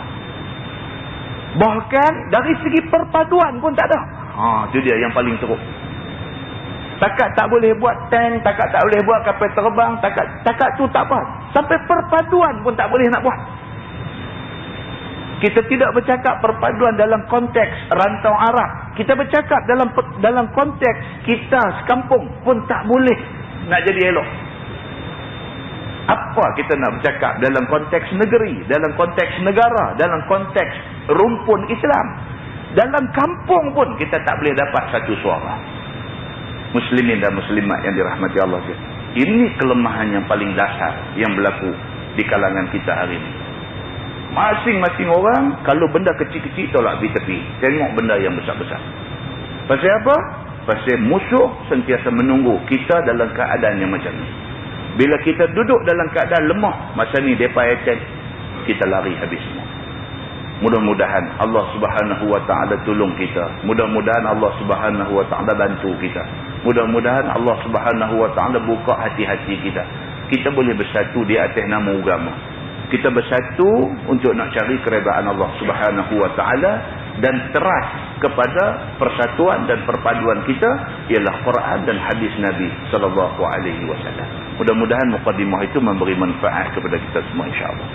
A: Bahkan dari segi perpaduan pun tak ada. Itu dia yang paling teruk. Takat tak boleh buat tank, takat tak boleh buat kapal terbang, takat tu tak apa. Sampai perpaduan pun tak boleh nak buat. Kita tidak bercakap perpaduan dalam konteks rantau Arab. Kita bercakap dalam konteks kita sekampung pun tak boleh nak jadi elok. Apa kita nak bercakap dalam konteks negeri, dalam konteks negara, dalam konteks rumpun Islam. Dalam kampung pun kita tak boleh dapat satu suara. Muslimin dan muslimat yang dirahmati Allah. Ini kelemahan yang paling dasar yang berlaku di kalangan kita hari ini. Masing-masing orang, kalau benda kecil-kecil tolak pergi tepi. Tengok benda yang besar-besar. Pasal apa? Pasal musuh sentiasa menunggu kita dalam keadaan yang macam ni. Bila kita duduk dalam keadaan lemah, masa ni mereka attack, kita lari habis semua. Mudah-mudahan Allah Subhanahu Wa Ta'ala tolong kita. Mudah-mudahan Allah Subhanahu Wa Ta'ala bantu kita. Mudah-mudahan Allah Subhanahu Wa Ta'ala buka hati-hati kita. Kita boleh bersatu di atas nama agama. Kita bersatu untuk nak cari keredaan Allah Subhanahu Wa Ta'ala dan teras kepada persatuan dan perpaduan kita ialah Quran dan hadis Nabi sallallahu alaihi wasallam. Mudah-mudahan mukadimah itu memberi manfaat kepada kita semua insya-Allah.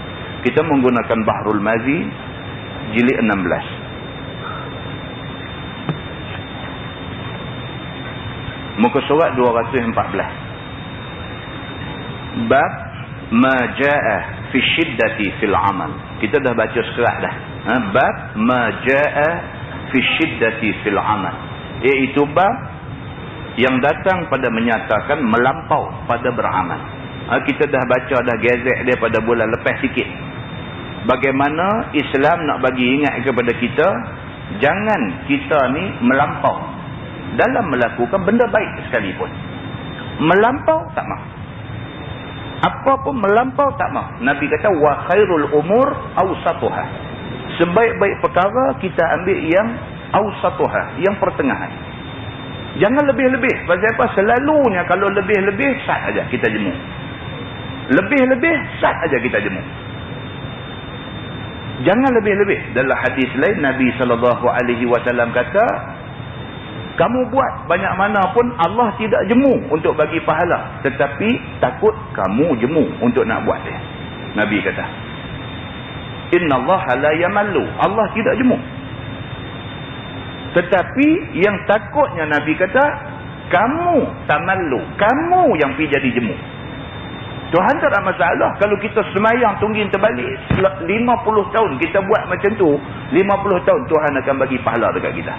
A: Kita menggunakan Bahrul Mazi jilid 16. Muka surat 214. Bab ma jaa fi syiddati fil amal. Kita dah baca sekerat dah. Bab ma jaa fi syiddati fil amal. Iaitu bab yang datang pada menyatakan melampau pada beramal. Kita dah baca dah gazet dia pada bulan lepas sikit. Bagaimana Islam nak bagi ingat kepada kita, jangan kita ni melampau dalam melakukan benda baik sekalipun. Melampau tak mahu. Apa pun melampau tak mahu. Nabi kata wa khairul umur awsatuha. Sebaik-baik perkara kita ambil yang awsatuha, yang pertengahan. Jangan lebih-lebih. Pasal apa? Selalunya kalau lebih-lebih sat aja kita jemu. Lebih-lebih sat aja kita jemu. Jangan lebih-lebih. Dalam hadis lain Nabi SAW kata, kamu buat banyak mana pun Allah tidak jemu untuk bagi pahala, tetapi takut kamu jemu untuk nak buat dia. Nabi kata, innallaha la yamallu. Allah tidak jemu. Tetapi yang takutnya Nabi kata, kamu tamallu, kamu yang pergi jadi jemu. Tuhan tak ada masalah kalau kita semayang tungging terbalik 50 tahun kita buat macam tu, 50 tahun Tuhan akan bagi pahala dekat kita.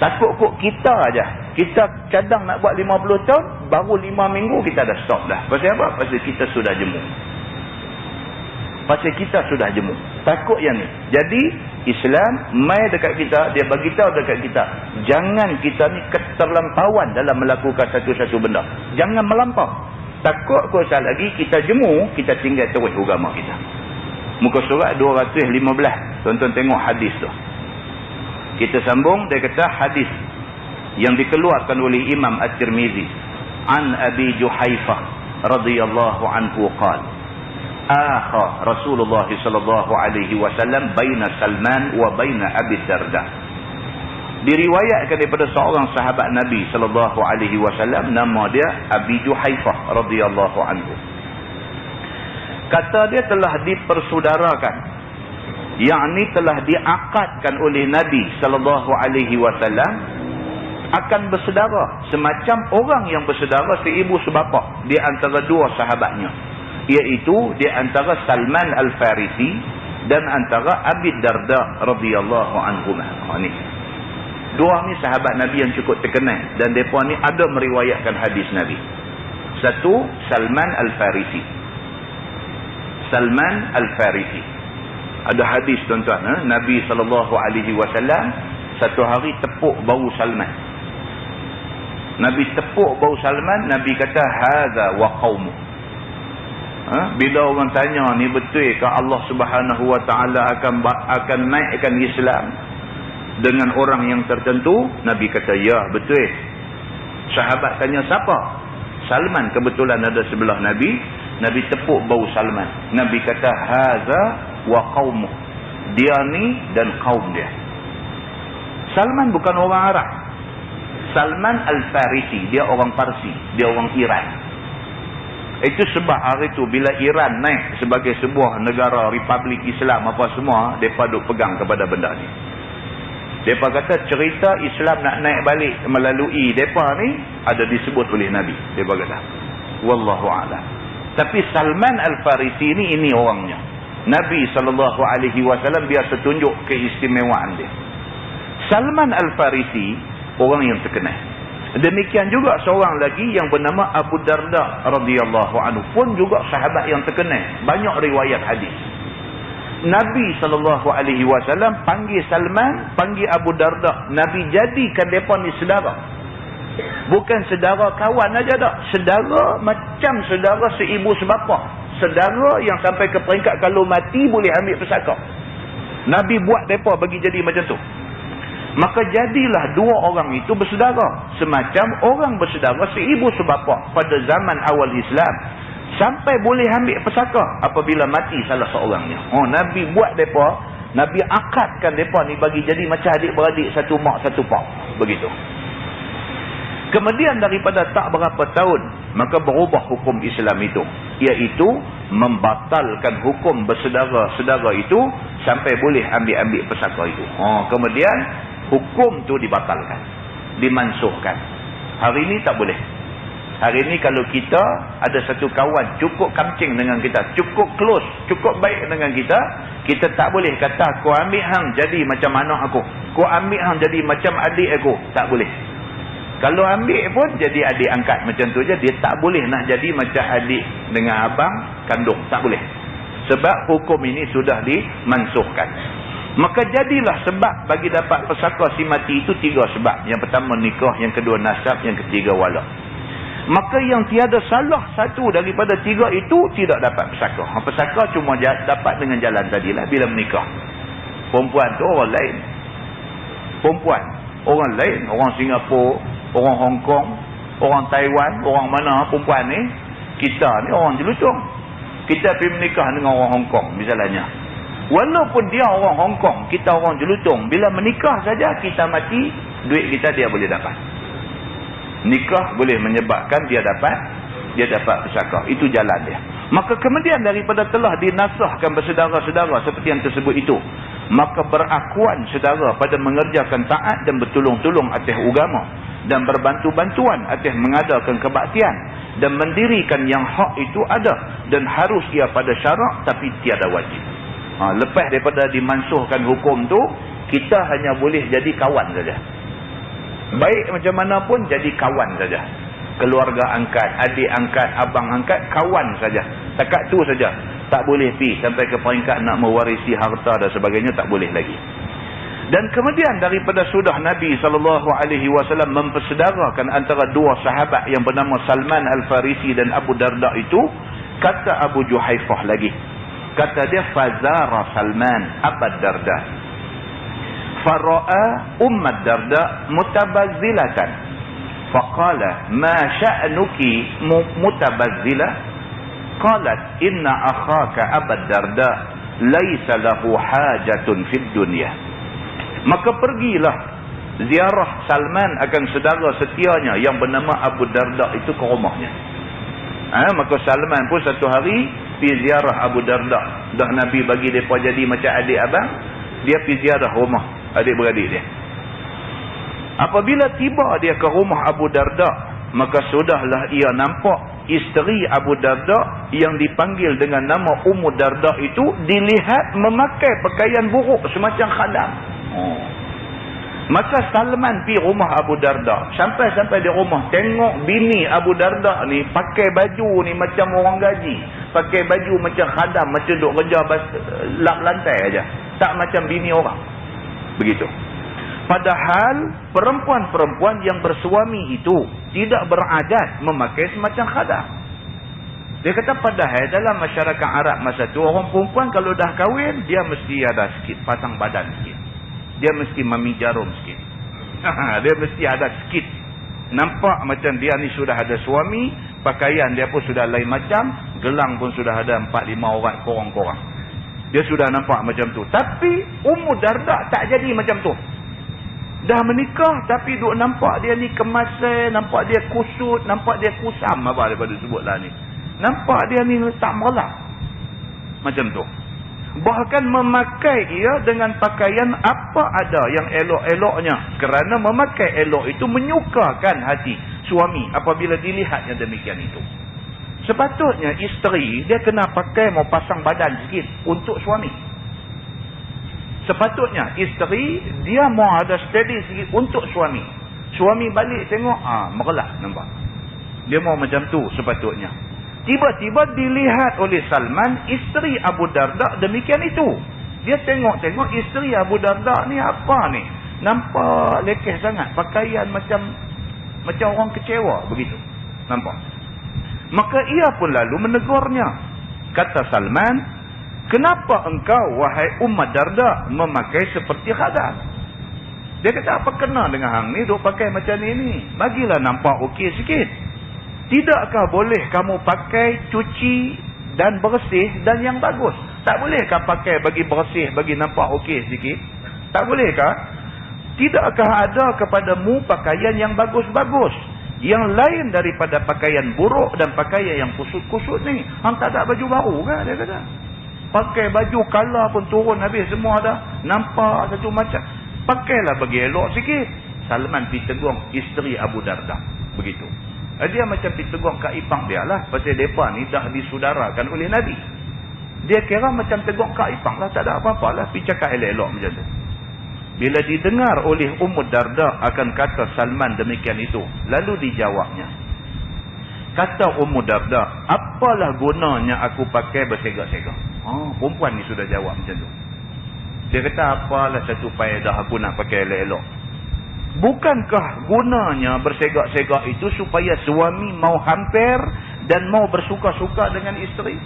A: Takut kok kita aja. Kita cadang nak buat 50 tahun, baru 5 minggu kita dah stop dah. Pasal apa? Pasal kita sudah jemu. Pasal kita sudah jemu. Takut yang ni. Jadi Islam mai dekat kita, dia bagi tahu dekat kita, jangan kita ni keterlampauan dalam melakukan satu-satu benda. Jangan melampau. Takut kau sekali lagi kita jemu, kita tinggal terus agama kita. Muka surat 215. Tuan-tuan tengok hadis tu. Kita sambung, dia kata hadis yang dikeluarkan oleh Imam At-Tirmizi an Abi Juhaifah radhiyallahu anhu qala akha Rasulullah sallallahu alaihi wasallam baina Salman wa baina Abi Darda. Diriwayatkan daripada seorang sahabat Nabi sallallahu alaihi wasallam, nama dia Abi Juhaifah radhiyallahu anhu. Kata dia telah dipersaudarakan, yakni telah diakadkan oleh Nabi sallallahu alaihi wasallam akan bersaudara semacam orang yang bersaudara seibu sebapa di antara dua sahabatnya, iaitu di antara Salman Al-Farisi dan antara Abi Darda radhiyallahu anhu. Ini dua ni sahabat Nabi yang cukup terkenal dan mereka ni ada meriwayatkan hadis Nabi. Satu, Salman Al-Farisi. Salman Al-Farisi. Ada hadis tuan-tuan, Nabi SAW satu hari tepuk bau Salman. Nabi tepuk bau Salman, Nabi kata hadza wa qaumu. Bila orang tanya ni betul ke Allah Subhanahu Wa Ta'ala akan naikkan Islam dengan orang yang tertentu? Nabi kata ya betul. Sahabat tanya siapa? Salman. Kebetulan ada sebelah Nabi. Nabi tepuk bau Salman. Nabi kata haza wa qaumuh. Dia ni dan kaum dia. Salman bukan orang Arab. Salman Al-Farisi, dia orang Parsi, dia orang Iran. Itu sebab hari itu bila Iran naik sebagai sebuah negara republik Islam apa semua, mereka duk pegang kepada benda ni. Mereka kata cerita Islam nak naik balik melalui mereka ni ada disebut oleh Nabi. Mereka kata wallahu a'lam. Tapi Salman Al-Farisi ni, ini orangnya. Nabi SAW biasa tunjuk keistimewaan dia. Salman Al-Farisi orang yang terkenal. Demikian juga seorang lagi yang bernama Abu Darda radhiyallahu anhu pun juga sahabat yang terkenal, banyak riwayat hadis. Nabi SAW panggil Salman, panggil Abu Darda. Nabi jadikan mereka ni saudara. Bukan saudara kawan aja tak. Saudara macam saudara seibu sebapa. Saudara yang sampai ke peringkat kalau mati boleh ambil pesaka. Nabi buat mereka bagi jadi macam tu. Maka jadilah dua orang itu bersaudara. Semacam orang bersaudara seibu sebapa pada zaman awal Islam. Sampai boleh ambil pesaka apabila mati salah seorangnya. Nabi buat mereka, Nabi akadkan mereka ni bagi jadi macam adik-beradik, satu mak satu pak. Begitu. Kemudian daripada tak berapa tahun, maka berubah hukum Islam itu. Iaitu membatalkan hukum bersaudara-saudara itu sampai boleh ambil-ambil pesaka itu. Kemudian hukum tu dibatalkan, dimansuhkan. Hari ini tak boleh. Hari ini kalau kita ada satu kawan cukup kamcing dengan kita, cukup close, cukup baik dengan kita, kita tak boleh kata kau ambil hang jadi macam anak aku, kau ambil hang jadi macam adik aku. Tak boleh. Kalau ambil pun jadi adik angkat macam tu je. Dia tak boleh nak jadi macam adik dengan abang kandung. Tak boleh. Sebab hukum ini sudah dimansuhkan. Maka jadilah sebab bagi dapat pesaka si mati itu 3 sebab. Yang pertama nikah, yang kedua nasab, yang ketiga wala. Maka yang tiada salah satu daripada 3 itu tidak dapat pesaka. Pesaka cuma dapat dengan jalan tadilah bila menikah. Perempuan tu orang lain. Perempuan orang lain. Orang Singapura, orang Hong Kong, orang Taiwan, orang mana perempuan ni. Kita ni orang jelutong. Kita pergi menikah dengan orang Hong Kong misalnya. Walaupun dia orang Hong Kong, kita orang jelutong. Bila menikah saja kita mati, duit kita dia boleh dapat. Nikah boleh menyebabkan dia dapat pesaka. Itu jalan dia. Maka kemudian daripada telah dinasahkan bersaudara-saudara seperti yang tersebut itu, maka berakuan saudara pada mengerjakan taat dan bertolong-tolong atas agama dan berbantu-bantuan atas mengadakan kebaktian dan mendirikan yang hak itu ada dan harus ia pada syarak tapi tiada wajib. Lepas daripada dimansuhkan hukum tu, kita hanya boleh jadi kawan saja. Baik macam mana pun jadi kawan saja. Keluarga angkat, adik angkat, abang angkat, kawan saja. Takat tu saja. Tak boleh pergi sampai ke peringkat nak mewarisi harta dan sebagainya, tak boleh lagi. Dan kemudian daripada sudah Nabi SAW mempersedarakan antara dua sahabat yang bernama Salman Al-Farisi dan Abu Darda itu, kata Abu Juhaifah lagi. Kata dia, Fazara Salman Abu Darda. Fara'a Ummad Darda mutabazzilatan. Faqala, ma sya'nuki mutabazzilah? Qalat, inna akhaka Abu Darda laisa lahu hajatun fid dunya. Maka pergilah ziarah Salman akan saudara setianya yang bernama Abu Darda itu ke rumahnya. Maka Salman pun satu hari pergi ziarah Abu Darda. Dah Nabi bagi mereka jadi macam adik abang, dia pergi ziarah rumah adik-beradik dia. Apabila tiba dia ke rumah Abu Darda, maka sudahlah ia nampak isteri Abu Darda yang dipanggil dengan nama Ummu Darda itu dilihat memakai pakaian buruk semacam khadam. Maka Salman pergi rumah Abu Darda. Sampai di rumah, tengok bini Abu Darda ni pakai baju ni macam orang gaji. Pakai baju macam khadam, macam duk kerja lap lantai aja. Tak macam bini orang. Begitu. Padahal perempuan-perempuan yang bersuami itu tidak beradat memakai semacam khadam. Dia kata padahal dalam masyarakat Arab masa tu, orang perempuan kalau dah kahwin, dia mesti ada sikit pasang badan sikit. Dia mesti mami jarum sikit. Dia mesti ada sikit. Nampak macam dia ni sudah ada suami, pakaian dia pun sudah lain macam, gelang pun sudah ada 4-5 orang korang-korang. Dia sudah nampak macam tu. Tapi Ummu Darda tak jadi macam tu. Dah menikah tapi duk nampak dia ni kemasan, nampak dia kusut, nampak dia kusam, apa daripada sebutlah ni. Nampak dia ni tak merlap. Macam tu. Bahkan memakai ia dengan pakaian apa ada yang elok-eloknya. Kerana memakai elok itu menyukakan hati suami apabila dilihatnya demikian itu. Sepatutnya isteri dia kena pakai mau pasang badan sikit untuk suami. Sepatutnya isteri dia mau ada steady sikit untuk suami. Suami balik tengok, merlah nampak. Dia mau macam tu sepatutnya. Tiba-tiba dilihat oleh Salman isteri Abu Darda demikian itu. Dia tengok-tengok isteri Abu Darda ni apa ni? Nampak lekeh sangat. Pakaian macam orang kecewa begitu. Nampak. Maka ia pun lalu menegurnya. Kata Salman, kenapa engkau wahai Ummu Darda memakai seperti khadam? Dia kata, apa kena dengan hang ni duk pakai macam ni? Bagilah nampak okey sikit. Tidakkah boleh kamu pakai cuci dan bersih dan yang bagus? Tak bolehkah pakai bagi bersih, bagi nampak okey sikit? Tak bolehkah? Tidakkah ada kepadamu pakaian yang bagus-bagus, yang lain daripada pakaian buruk dan pakaian yang kusut-kusut ni? Hang tak ada baju baru kan? Dia kata. Pakai baju kala pun turun habis semua dah. Nampak satu macam. Pakailah bagi elok sikit. Salman pergi tegur isteri Abu Darda. Begitu. Dia macam pergi tegur Kak Ipang dia lah. Pasal mereka ni dah disudarakan oleh Nabi. Dia kira macam tegur Kak Ipang lah. Tak ada apa-apa lah. Pergi cakap elok-elok macam tu. Bila didengar oleh Ummu Darda akan kata Salman demikian itu. Lalu dijawabnya. Kata Ummu Darda, apalah gunanya aku pakai bersegak-segak? Perempuan ni sudah jawab macam tu. Dia kata, apalah satu faedah aku nak pakai elok-elok. Bukankah gunanya bersegak-segak itu supaya suami mau hampir dan mau bersuka-suka dengan isteri?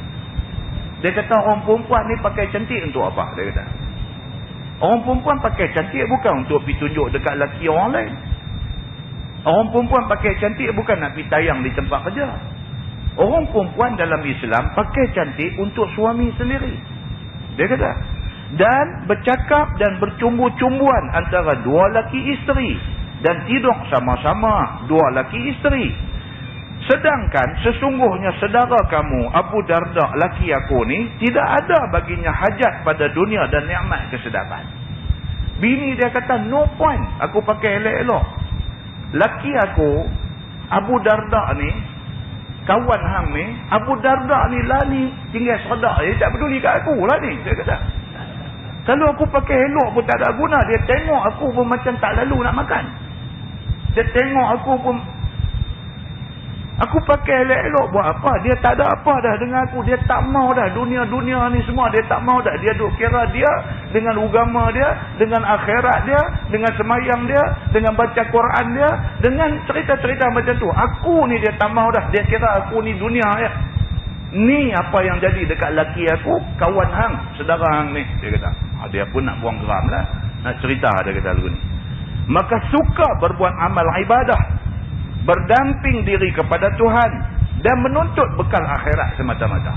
A: Dia kata, orang perempuan ni pakai cantik untuk apa? Dia kata. Orang perempuan pakai cantik bukan untuk pergi tunjuk dekat lelaki orang lain. Orang perempuan pakai cantik bukan nak pergi tayang di tempat kerja. Orang perempuan dalam Islam pakai cantik untuk suami sendiri. Dia kata. Dan bercakap dan bercumbu-cumbuan antara dua laki isteri. Dan tidur sama-sama dua laki isteri. Sedangkan sesungguhnya saudara kamu Abu Darda laki aku ni tidak ada baginya hajat pada dunia dan nikmat kesedapan. Bini dia kata no point aku pakai elok-elok. Laki aku Abu Darda ni kawan hang ni, Abu Darda ni lah ni tinggal sedak dia tak peduli kat aku lah ni. Dia kata kalau aku pakai elok pun tak ada guna. Dia tengok aku pun macam tak lalu nak makan. Dia tengok aku pun aku pakai elok-elok buat apa? Dia tak ada apa dah dengan aku. Dia tak mau dah. Dunia-dunia ni semua dia tak mau dah. Dia duk kira dia dengan agama dia, dengan akhirat dia, dengan semayang dia, dengan baca Quran dia, dengan cerita-cerita macam tu. Aku ni dia tak mau dah. Dia kira aku ni dunia ya. Ni apa yang jadi dekat laki aku, kawan hang, saudara hang ni. Dia kata. Dia pun nak buang geram lah. Nak cerita dia kata lagu ni. Maka suka berbuat amal ibadah. Berdamping diri kepada Tuhan dan menuntut bekal akhirat semata-mata.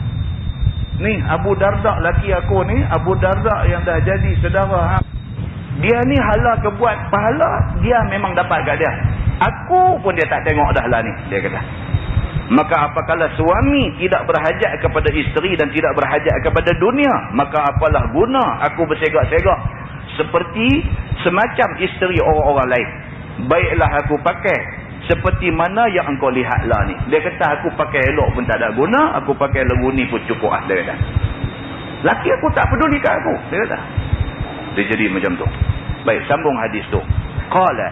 A: Ni Abu Darda laki aku ni, Abu Darda yang dah jadi saudara hang. Dia ni hala kebuat pahala, dia memang dapat kat dia. Aku pun dia tak tengok dah lah ni, dia kata. Maka apakala suami tidak berhajat kepada isteri dan tidak berhajat kepada dunia, maka apalah guna aku bersegak-segak seperti semacam isteri orang-orang lain. Baiklah aku pakai seperti mana yang engkau lihatlah ni. Dia kata aku pakai elok pun tak ada guna, aku pakai lagu ni pun cukup lah. Dia kata laki aku tak peduli kat aku. Dia kata dia jadi macam tu. Baik, sambung hadis tu. Qala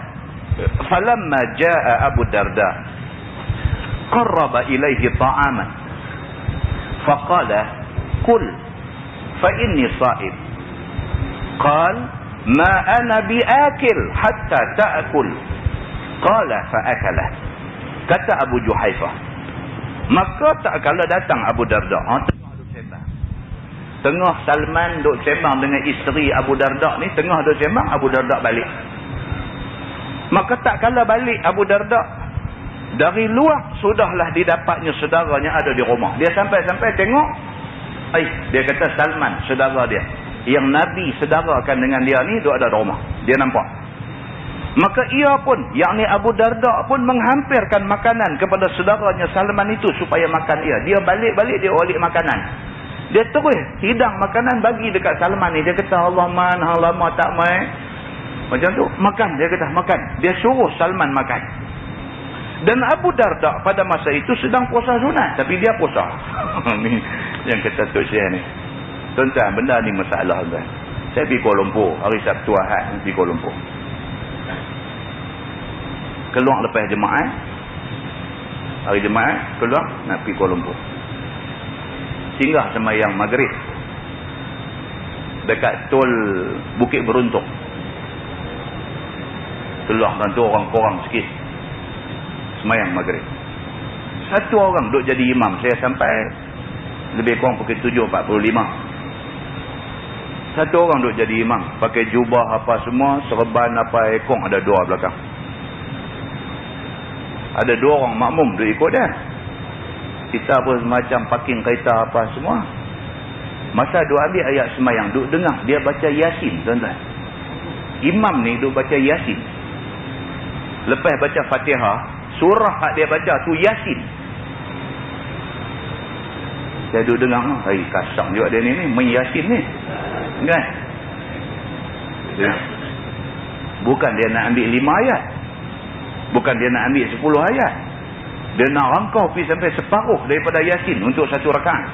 A: falamma jaa Abu Darda qarraba ilaihi ta'aman faqala kul fa inni sha'ib. Qal ma ana biakil hatta ta'kul. Qala fa'akalah. Kata Abu Juhaifah, maka tak kala datang Abu Darda, tengah duk sembang. Tengah Salman duk sembang dengan isteri Abu Darda ni, tengah duk sembang, Abu Darda balik. Maka tak kala balik Abu Darda, dari luar sudahlah didapatnya saudaranya ada di rumah. Dia sampai-sampai tengok, dia kata Salman saudara dia yang Nabi saudarakan dengan dia ni duk ada di rumah. Dia nampak. Maka ia pun, yakni Abu Darda pun menghampirkan makanan kepada saudaranya Salman itu supaya makan ia. Dia balik-balik dia olik makanan. Dia terus hidang makanan bagi dekat Salman ni. Dia kata Allah man, lama tak mai. Macam tu, makan. Dia kata makan. Dia suruh Salman makan. Dan Abu Darda pada masa itu sedang puasa sunat. Tapi dia puasa. Ni yang kata Tok Syekh ni. Tuan-tuan, benda ni masalah tuan. Saya pergi Kuala Lumpur. Hari Sabtu Ahad pergi Kuala Lumpur. Keluar lepas jemaah. Hari jemaah keluar nak pergi Kuala Lumpur. singgah semayang maghrib dekat tol Bukit Beruntung. Keluarkan tu orang korang sikit semayang maghrib. Satu orang duk jadi imam. Saya sampai lebih kurang pukul 7.45. Satu orang duk jadi imam, pakai jubah apa semua, serban apa ekong, ada dua belakang. Ada dua orang makmum duk ikut dia. Kita pun macam parking kereta apa semua. Masa duk ambil ayat semayang, duk dengar dia baca Yasin, tuan-tuan. Imam ni duk baca Yasin. Lepas baca Fatihah, surah hak dia baca tu Yasin. Saya duk dengar, kasar juga dia ni main Yasin ni. Kan? Bukan dia nak ambil 5 ayat. Bukan dia nak ambil 10 ayat. Dia nak rangkau pergi sampai separuh daripada Yasin untuk satu rakaat.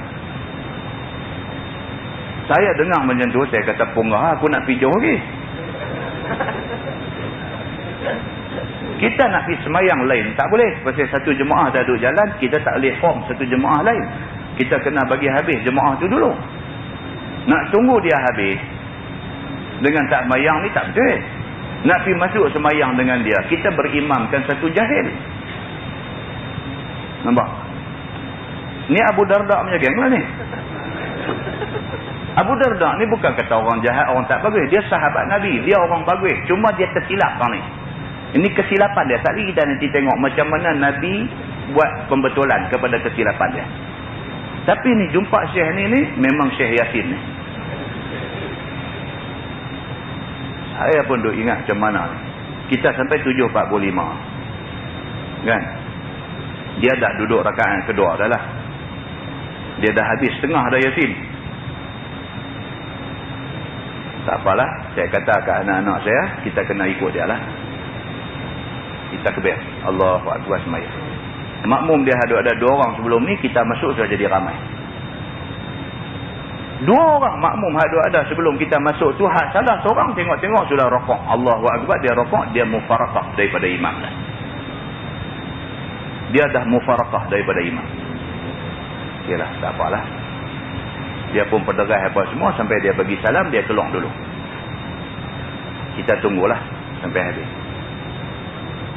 A: Saya dengar macam tu, saya kata ponggah, aku nak pergi jauh lagi. Kita nak pergi semayang lain, tak boleh. Pasal satu jemaah dah duduk jalan, kita tak boleh form satu jemaah lain. Kita kena bagi habis jemaah tu dulu. Nak tunggu dia habis dengan tak semayang ni tak betul. Nak pergi masuk semayang dengan dia, kita berimamkan satu jahil. Nampak? Ni Abu Darda punya geng lah ni. Abu Darda ni bukan kata orang jahat, orang tak bagus. Dia sahabat Nabi, dia orang bagus. Cuma dia tersilap orang ni. Ini kesilapan dia. Tak lagi kita nanti tengok macam mana Nabi buat pembetulan kepada kesilapan dia. Tapi ni jumpa Syekh ni memang Syekh Yasin ni. Saya pun duk ingat macam mana. Kita sampai 7.45. Kan? Dia dah duduk rakaat kedua dah lah. Dia dah habis setengah dah Yasin. Tak apalah. Saya kata kat anak-anak saya, kita kena ikut dia lah. Kita kebir. Allahu Akbar semayang. Makmum dia ada 2 orang sebelum ni, kita masuk sudah jadi ramai. 2 orang makmum ada sebelum kita masuk tu, hak salah seorang tengok-tengok sudah rokok. Allahu Akbar, dia rokok, dia mufarakah daripada imam dah. Dia dah mufarakah daripada imam. Okeylah, tak apalah. Dia pun penderah apa semua, sampai dia bagi salam, dia keluar dulu. Kita tunggulah sampai habis.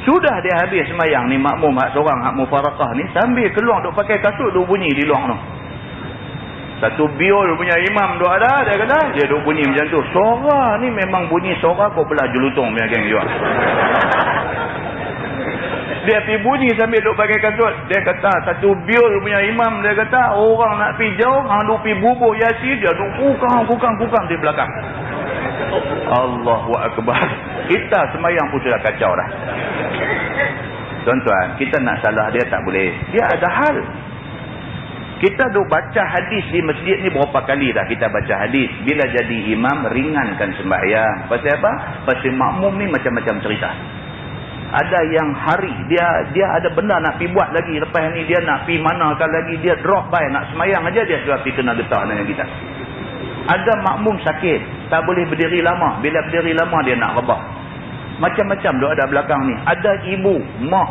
A: Sudah dia habis semayang ni, makmum hak seorang hak mufarakah ni, sambil keluar duk pakai kasut duk bunyi di luar tu. Satu biol punya imam duk ada, dia kata, dia duk bunyi macam tu. Suara ni memang bunyi suara kau belah jelutong punya geng juga. Dia pergi bunyi sambil duk pakai kasut. Dia kata, satu biol punya imam, dia kata, orang nak pergi jauh, hang duk pergi bubur Yasin, dia duk kukang di belakang. Allahu Akbar. Kita semayang pun sudah kacau dah. Tuan-tuan, kita nak salah dia tak boleh. Dia ada hal. Kita duk baca hadis di masjid ni berapa kali dah kita baca hadis. Bila jadi imam, ringankan sembahyang. Pasal apa? Pasal makmum ni macam-macam cerita. Ada yang hari, dia ada benda nak pergi buat lagi. Lepas ni dia nak pergi manakan lagi. Dia drop by, nak sembahyang aja dia sudah pergi kena getah dengan kita. Ada makmum sakit, tak boleh berdiri lama. Bila berdiri lama dia nak rebah. Macam-macam duk ada belakang ni. Ada ibu, mak,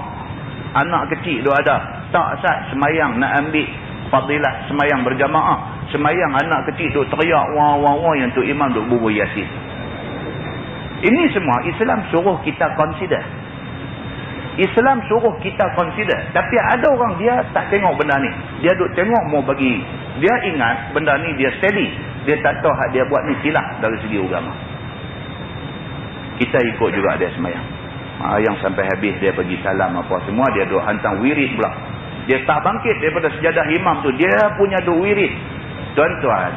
A: anak kecil duk ada. Tak sat semayang nak ambil fadilah semayang berjamaah. Semayang anak kecil duk teriak wah yang tu imam duk bubur Yasin. Ini semua Islam suruh kita consider. Islam suruh kita consider. Tapi ada orang dia tak tengok benda ni. Dia duk tengok mau bagi. Dia ingat benda ni dia steady. Dia tak tahu hak dia buat ni silap dari segi agama. Kita ikut juga dia semayang. Yang sampai habis dia bagi salam apa semua, dia duk hantar wirid pula. Dia tak bangkit daripada sejadah imam tu, dia punya duk wirid. Tuan-tuan,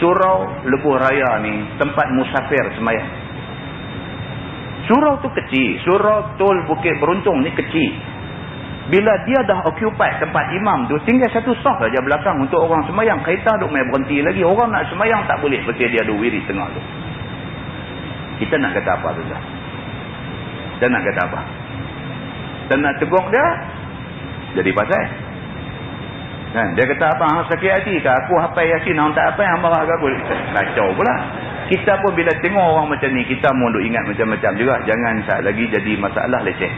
A: surau Lebuh Raya ni tempat musafir semayang. Surau tu kecil, surau tol Bukit Beruntung ni kecil. Bila dia dah occupy tempat imam tu, tinggal satu saf saja belakang untuk orang semayang. Kereta duk main berhenti lagi. Orang nak semayang tak boleh, pasal dia ada wirid tengah tu. Kita nak kata apa tu dah? Kita nak kata apa? Kita nak tegur dia, jadi pasal. Kan? Dia kata apa? Hang sakit hati ke? Aku hafal Yasin, hang tak hafal, hang marah ke aku? Kacau pula. Kita pun bila tengok orang macam ni, kita mau duk ingat macam-macam juga. Jangan saat lagi jadi masalah leceh.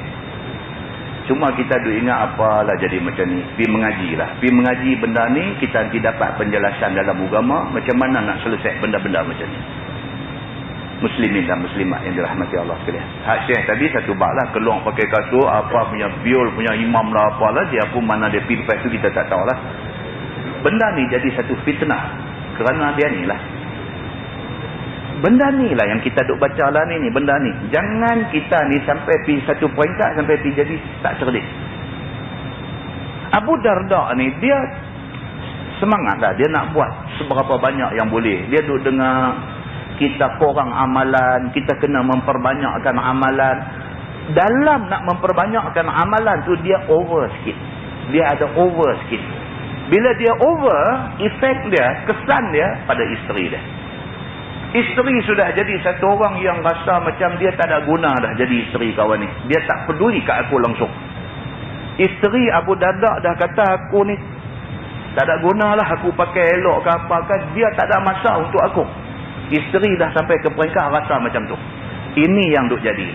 A: Cuma kita duk ingat apalah jadi macam ni. Pergi mengaji lah. Pergi mengaji benda ni, kita nanti dapat penjelasan dalam agama macam mana nak selesai benda-benda macam ni. Muslimin dan muslimat yang dirahmati Allah sekalian. Hak Syekh tadi satu bab lah. Keluar pakai kasut, apa punya biol, punya imam lah apalah. Dia pun mana dia pergi lepas tu kita tak tahu lah. Benda ni jadi satu fitnah. Kerana dia ni lah. Benda ni lah yang kita duk baca lah ni. Benda ni. Jangan kita ni sampai pergi satu peringkat, sampai pergi jadi tak cerdik. Abu Darda ni, dia semangat lah. Dia nak buat seberapa banyak yang boleh. Dia duk dengar kita kurang amalan, kita kena memperbanyakkan amalan. Dalam nak memperbanyakkan amalan tu, dia over sikit. Dia ada over sikit. Bila dia over, efek dia, kesan dia pada isteri dia. Isteri sudah jadi satu orang yang rasa macam dia tak ada guna dah jadi isteri kawan ni. Dia tak peduli kat aku langsung. Isteri Abu Darda dah kata aku ni tak ada guna lah, aku pakai elok ke apa kan. Dia tak ada masa untuk aku. Isteri dah sampai ke peringkat rasa macam tu. Ini yang duk jadi.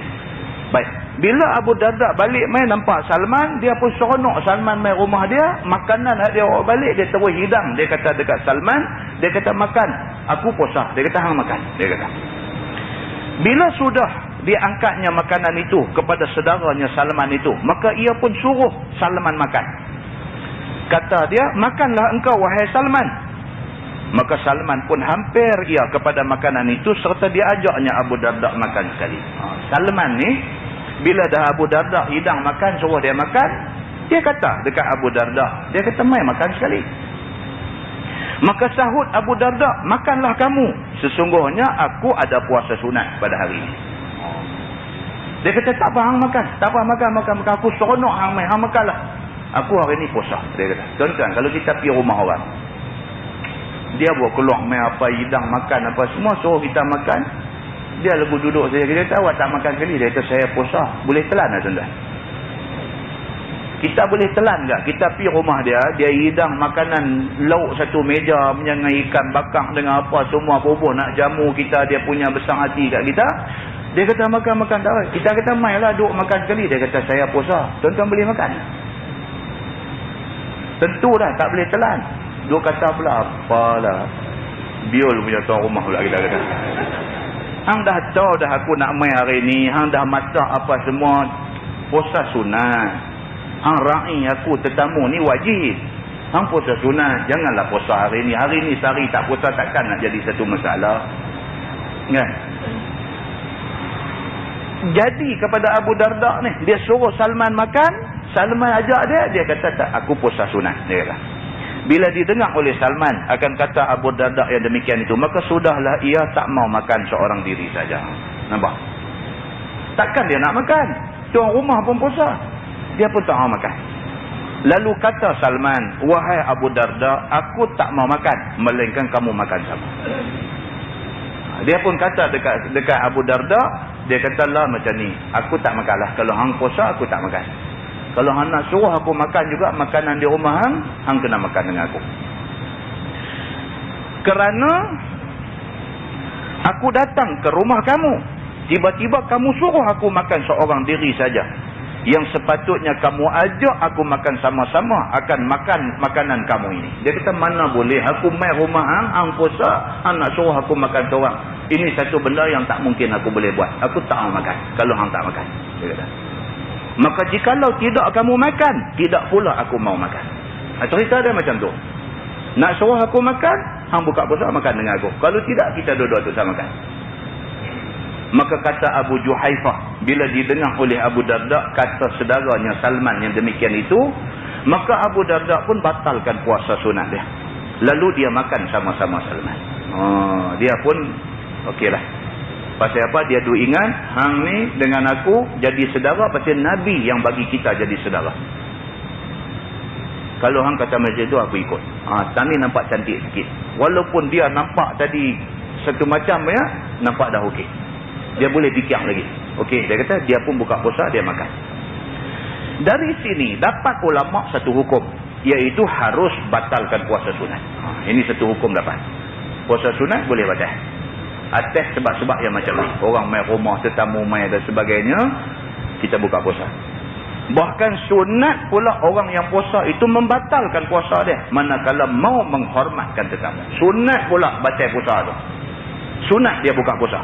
A: Baik. Bila Abu Darda balik main nampak Salman, dia pun seronok Salman main rumah dia. Makanan dia bawa balik, dia terus hidang. Dia kata dekat Salman, dia kata makan. Aku puasa. Dia kata hang makan. Dia kata. Bila sudah diangkatnya makanan itu kepada saudaranya Salman itu, maka ia pun suruh Salman makan. Kata dia, makanlah engkau wahai Salman. Maka Salman pun hampir ia kepada makanan itu serta dia ajaknya Abu Darda makan sekali. Salman ni, bila dah Abu Darda hidang makan, suruh dia makan, dia kata dekat Abu Darda, dia kata mai makan sekali. Maka sahut Abu Darda, makanlah kamu. Sesungguhnya aku ada puasa sunat pada hari ini. Dia kata tak apa hang makan. Tak apa makan. Aku seronok hang mai, hang makanlah. Aku hari ni puasa. Dia kata. Tuan-tuan, kalau kita pergi rumah orang, dia buat keluar mai apa, hidang makan apa semua, suruh kita makan. Dia lagu duduk saja. Kita kata awak tak makan sekali. Dia kata saya puasa. Boleh telan lah tuan-tuan. Kita boleh telan tak? Kita pergi rumah dia, dia hidang makanan lauk satu meja, dengan ikan bakar dengan apa semua bubuh nak jamu kita, dia punya besar hati kat kita. Dia kata makan-makan tak apa. Kita kata mai lah duduk makan sekali. Dia kata saya puasa. Tuan-tuan boleh makan? Tentu dah tak boleh telan. Dia kata pula apalah. Biol punya tuan rumah pula kita kata. Hang dah tahu dah aku nak mai hari ni. Hang dah masak apa semua. Puasa sunat. Hang ra'i aku tetamu ni wajib. Hang puasa sunat. Janganlah puasa hari ni. Hari ni sehari tak puasa takkan nak jadi satu masalah. Kan? Jadi kepada Abu Darda ni, dia suruh Salman makan. Salman ajak dia kata tak, aku puasa sunat. Dia kata. Bila didengar oleh Salman akan kata Abu Darda yang demikian itu, maka sudahlah ia tak mau makan seorang diri saja. Nampak? Takkan dia nak makan? Tuan rumah pun puasa. Dia pun tak mau makan. Lalu kata Salman, wahai Abu Darda, aku tak mau makan, melainkan kamu makan sama. Dia pun kata dekat Abu Darda, dia kata lah macam ni, aku tak makanlah. Kalau hang puasa, aku tak makan. Kalau hang nak suruh aku makan juga, makanan di rumah hang kena makan dengan aku. Kerana aku datang ke rumah kamu, tiba-tiba kamu suruh aku makan seorang diri saja. Yang sepatutnya kamu ajak aku makan sama-sama akan makan makanan kamu ini. Dia kata mana boleh aku mai rumah hang puasa, hang nak suruh aku makan seorang. Ini satu benda yang tak mungkin aku boleh buat. Aku tak mau makan kalau hang tak makan. Dia kata. Maka jikalau tidak kamu makan, tidak pula aku mau makan. Cerita dia macam tu. Nak suruh aku makan, hang buka puasa makan dengan aku. Kalau tidak, kita duduk tu sama makan. Maka kata Abu Juhaifah, bila didengar oleh Abu Darda kata saudaranya Salman yang demikian itu, maka Abu Darda pun batalkan puasa sunat dia. Lalu dia makan sama-sama Salman. Dia pun okeylah. Pasal apa? Dia duk ingat hang ni dengan aku jadi saudara pasal Nabi yang bagi kita jadi saudara. Kalau hang kata macam tu, aku ikut. Tani nampak cantik sikit. Walaupun dia nampak tadi satu macam ya, nampak dah okey. Dia boleh fikir lagi. Okey, dia kata dia pun buka puasa, dia makan. Dari sini dapat ulama satu hukum, iaitu harus batalkan puasa sunat. Ini satu hukum dapat. Puasa sunat boleh batal. Atas sebab-sebab yang macam ni. Orang mai rumah, tetamu mai dan sebagainya, kita buka puasa. Bahkan sunat pula orang yang puasa itu membatalkan puasa dia manakala mau menghormatkan tetamu. Sunat pula batal puasa tu. Sunat dia buka puasa.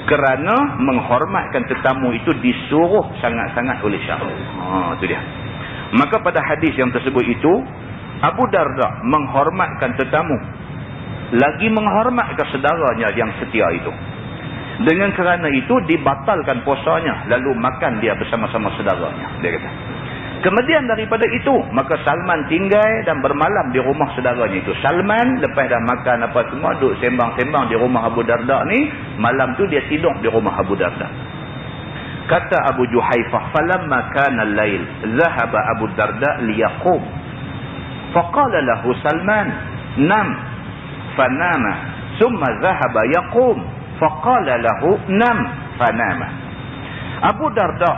A: Kerana menghormatkan tetamu itu disuruh sangat-sangat oleh syariat. Itu dia. Maka pada hadis yang tersebut itu, Abu Darda menghormatkan tetamu, lagi menghormatkan saudaranya yang setia itu. Dengan kerana itu dibatalkan puasanya, lalu makan dia bersama-sama saudaranya, dia kata. Kemudian daripada itu, maka Salman tinggal dan bermalam di rumah saudaranya itu. Salman lepas dah makan apa semua, duduk sembang-sembang di rumah Abu Darda ni, malam tu dia tidur di rumah Abu Darda. Kata Abu Juhaifah, falamma kana al-lail zahaba Abu Darda liyaqum. Faqala lahu Salman, nam. Fanama. Summa zahaba yaqum. Faqala lahu nam. Fanama. Abu Darda,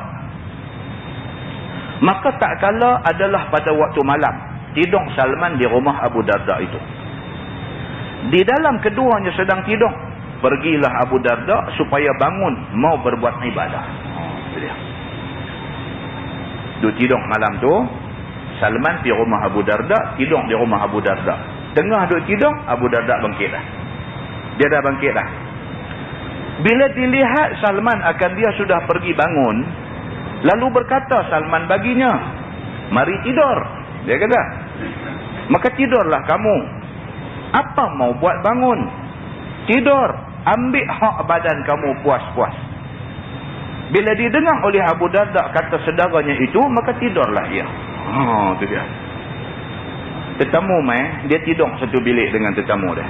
A: maka tak kala adalah pada waktu malam, tidur Salman di rumah Abu Darda itu. Di dalam keduanya sedang tidur, pergilah Abu Darda supaya bangun mau berbuat ibadah. Dia duduk tidur malam tu, Salman di rumah Abu Darda, tidur di rumah Abu Darda. Tengah duduk tidur, Abu Darda bangkit dah. Dia dah bangkit dah. Bila dilihat Salman akan dia sudah pergi bangun, lalu berkata Salman baginya, mari tidur. Dia kata, maka tidurlah kamu. Apa mau buat bangun? Tidur. Ambil hak badan kamu puas-puas. Bila didengar oleh Abu Darda kata saudaranya itu, maka tidurlah ia. Itu dia. Tetamu dia tidur satu bilik dengan tetamu dia.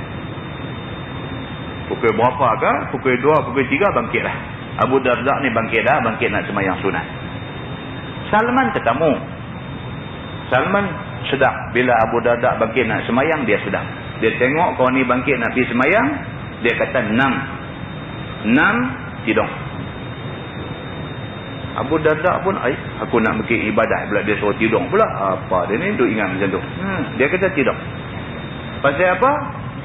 A: Pukul berapa ke? Pukul 2, pukul 3 bangkit dah. Abu Darda ni bangkit dah, bangkit nak sembahyang sunat. Salman tetamu. Salman sedang. Bila Abu Darda bangkit nak sembahyang, dia sedang. Dia tengok kawan ni bangkit nak pergi sembahyang, dia kata nam, tidur. Abu Darda pun, aku nak bikin ibadah pula, dia suruh tidur pula. Apa dia ni duk ingat macam tu. Dia kata tidur. Pasal apa?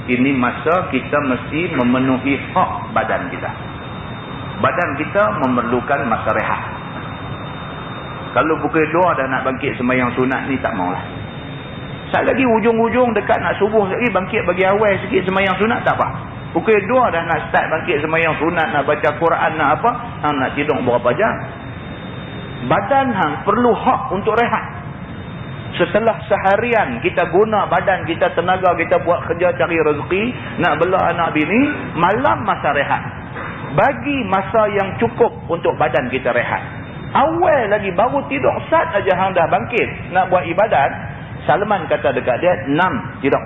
A: Ini masa kita mesti memenuhi hak badan kita. Badan kita memerlukan masa rehat. Kalau pukul 2 dah nak bangkit sembahyang sunat ni, tak maulah. Sat lagi ujung-ujung dekat nak subuh lagi, bangkit bagi awal sikit sembahyang sunat, tak apa. Pukul 2 dah nak start bangkit sembahyang sunat, nak baca Quran, nak apa, nak tidur berapa jam. Badan perlu hak untuk rehat. Setelah seharian kita guna badan kita, tenaga kita buat kerja cari rezeki, nak bela anak bini, malam masa rehat. Bagi masa yang cukup untuk badan kita rehat. Awal lagi baru tidur, sat aja hang dah bangkit nak buat ibadat, Salman kata dekat dia, nam, tidur.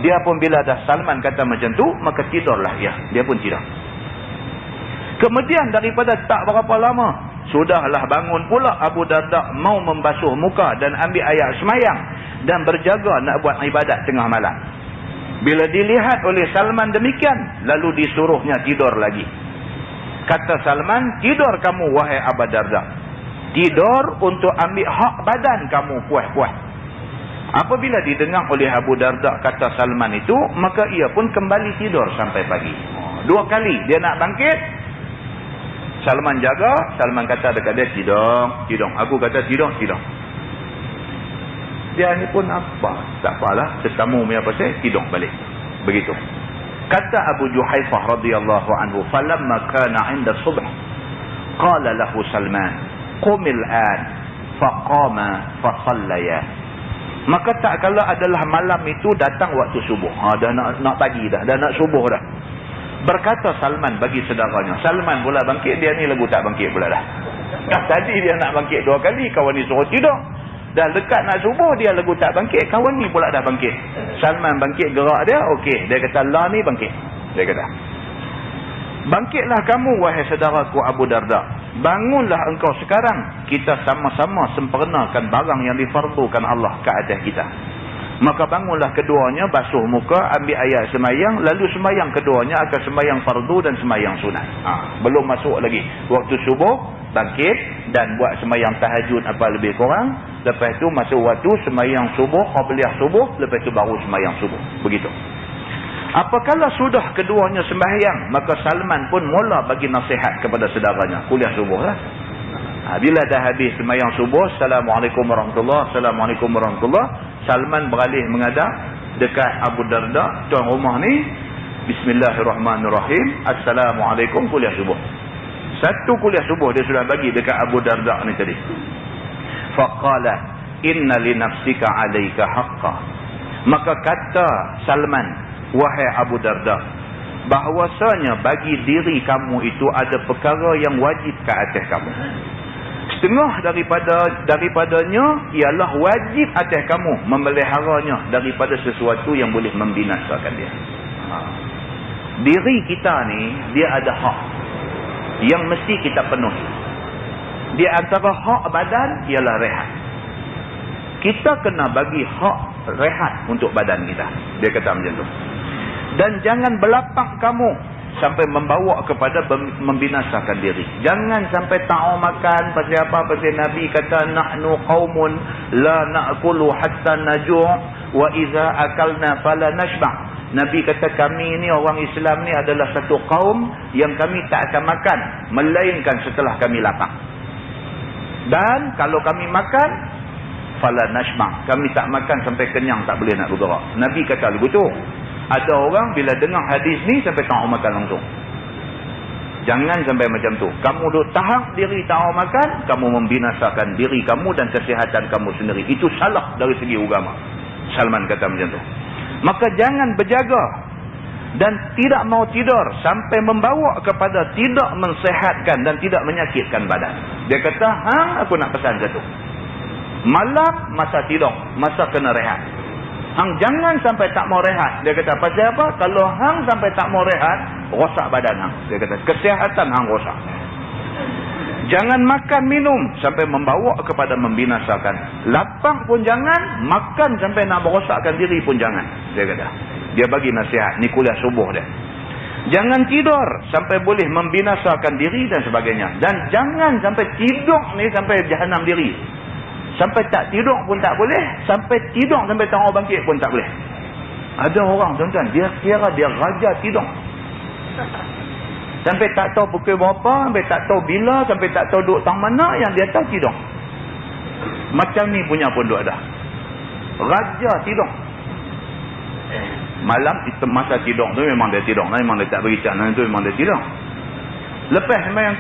A: Dia pun bila dah Salman kata macam tu, maka tidurlah dia pun tidur. Kemudian daripada tak berapa lama, sudahlah bangun pula Abu Darda mau membasuh muka dan ambil air semayang dan berjaga nak buat ibadat tengah malam. Bila dilihat oleh Salman demikian, lalu disuruhnya tidur lagi. Kata Salman, tidur kamu wahai Abu Darda. Tidur untuk ambil hak badan kamu puas-puas. Apabila didengar oleh Abu Darda kata Salman itu, maka ia pun kembali tidur sampai pagi. 2 kali dia nak bangkit, Salman jaga, Salman kata dekat dia, tidur. Aku kata tidur. Dia ni pun apa? Tak apalah, tetamu punya pasal, tidur balik. Begitu. Kata Abu Juhaifah radhiyallahu anhu, falamma kana 'inda subh, qala lahu Salman, qumil an, faqama fa sallaya. Maka tak kala adalah malam itu datang waktu subuh. Dah nak pagi dah nak subuh dah. Berkata Salman bagi saudaranya. Salman pula bangkit, dia ni lagu tak bangkit pula dah. Tadi dia nak bangkit 2 kali, kawan ni suruh tidur. Dah dekat nak subuh, dia lagu tak bangkit, kawan ni pula dah bangkit. Salman bangkit gerak dia, okey. Dia kata, lah ni bangkit. Dia kata, bangkitlah kamu wahai saudaraku Abu Darda. Bangunlah engkau sekarang. Kita sama-sama sempurnakan barang yang difardukan Allah ke atas kita. Maka bangunlah keduanya, basuh muka, ambil ayat semayang, lalu semayang keduanya akan semayang fardu dan semayang sunat. Belum masuk lagi waktu subuh, bangkit dan buat semayang tahajud apa lebih kurang. Lepas tu masuk waktu semayang subuh, qabliyah subuh, lepas tu baru semayang subuh. Begitu. Apakala sudah keduanya sembahyang, maka Salman pun mula bagi nasihat kepada saudaranya. Kuliah subuh lah. Bila dah habis sembahyang subuh, Assalamualaikum warahmatullahi, Assalamualaikum warahmatullahi, Salman beralih menghadap dekat Abu Darda, tuan rumah ni, Bismillahirrahmanirrahim, Assalamualaikum, kuliah subuh. Satu kuliah subuh dia sudah bagi dekat Abu Darda ni tadi. Faqala inna li nafsika alayka haqqan. Maka kata Salman, wahai Abu Darda, bahwasanya bagi diri kamu itu ada perkara yang wajib ke atas kamu. Setengah daripadanya ialah wajib atas kamu memeliharanya daripada sesuatu yang boleh membinasakan dia. Diri kita ni, dia ada hak yang mesti kita penuhi. Di antara hak badan ialah rehat. Kita kena bagi hak rehat untuk badan kita. Dia kata macam tu. Dan jangan berlapak kamu sampai membawa kepada membinasakan diri. Jangan sampai tak mau makan. Pasal apa? Pasal Nabi kata, nahnu qaumun la na'kulu hatta naju' wa iza akalna fala nashba'. Nabi kata, kami ni orang Islam ni adalah satu kaum yang kami tak akan makan melainkan setelah kami lapar. Dan kalau kami makan, fala nashba', kami tak makan sampai kenyang, tak boleh nak bergerak. Nabi kata begitu. Ada orang bila dengar hadis ni sampai tak mau makan langsung. Jangan sampai macam tu. Kamu duk tahan diri tak mau makan, kamu membinasakan diri kamu dan kesihatan kamu sendiri. Itu salah dari segi agama. Salman kata macam tu. Maka jangan berjaga dan tidak mau tidur sampai membawa kepada tidak mensihatkan dan tidak menyakitkan badan. Dia kata, aku nak pesan satu. Malam masa tidur, masa kena rehat. Hang jangan sampai tak mau rehat. Dia kata, pasal apa? Kalau hang sampai tak mau rehat, rosak badan hang. Dia kata, kesihatan hang rosak. Jangan makan minum sampai membawa kepada membinasakan. Lapang pun jangan, makan sampai nak merosakkan diri pun jangan. Dia kata. Dia bagi nasihat. Ni kuliah subuh dia. Jangan tidur sampai boleh membinasakan diri dan sebagainya. Dan jangan sampai tidur ni sampai jahanam diri. Sampai tak tidur pun tak boleh. Sampai tidur sampai tak mau bangkit pun tak boleh. Ada orang tuan-tuan, dia kira dia raja tidur. Sampai tak tahu pukul berapa, sampai tak tahu bila, sampai tak tahu duduk tang mana, yang dia tahu tidur. Macam ni punya pun duduk dah. Raja tidur. Malam masa tidur tu memang dia tidur. Memang dia tak bericak. Itu memang dia tidur. Lepas sembahyang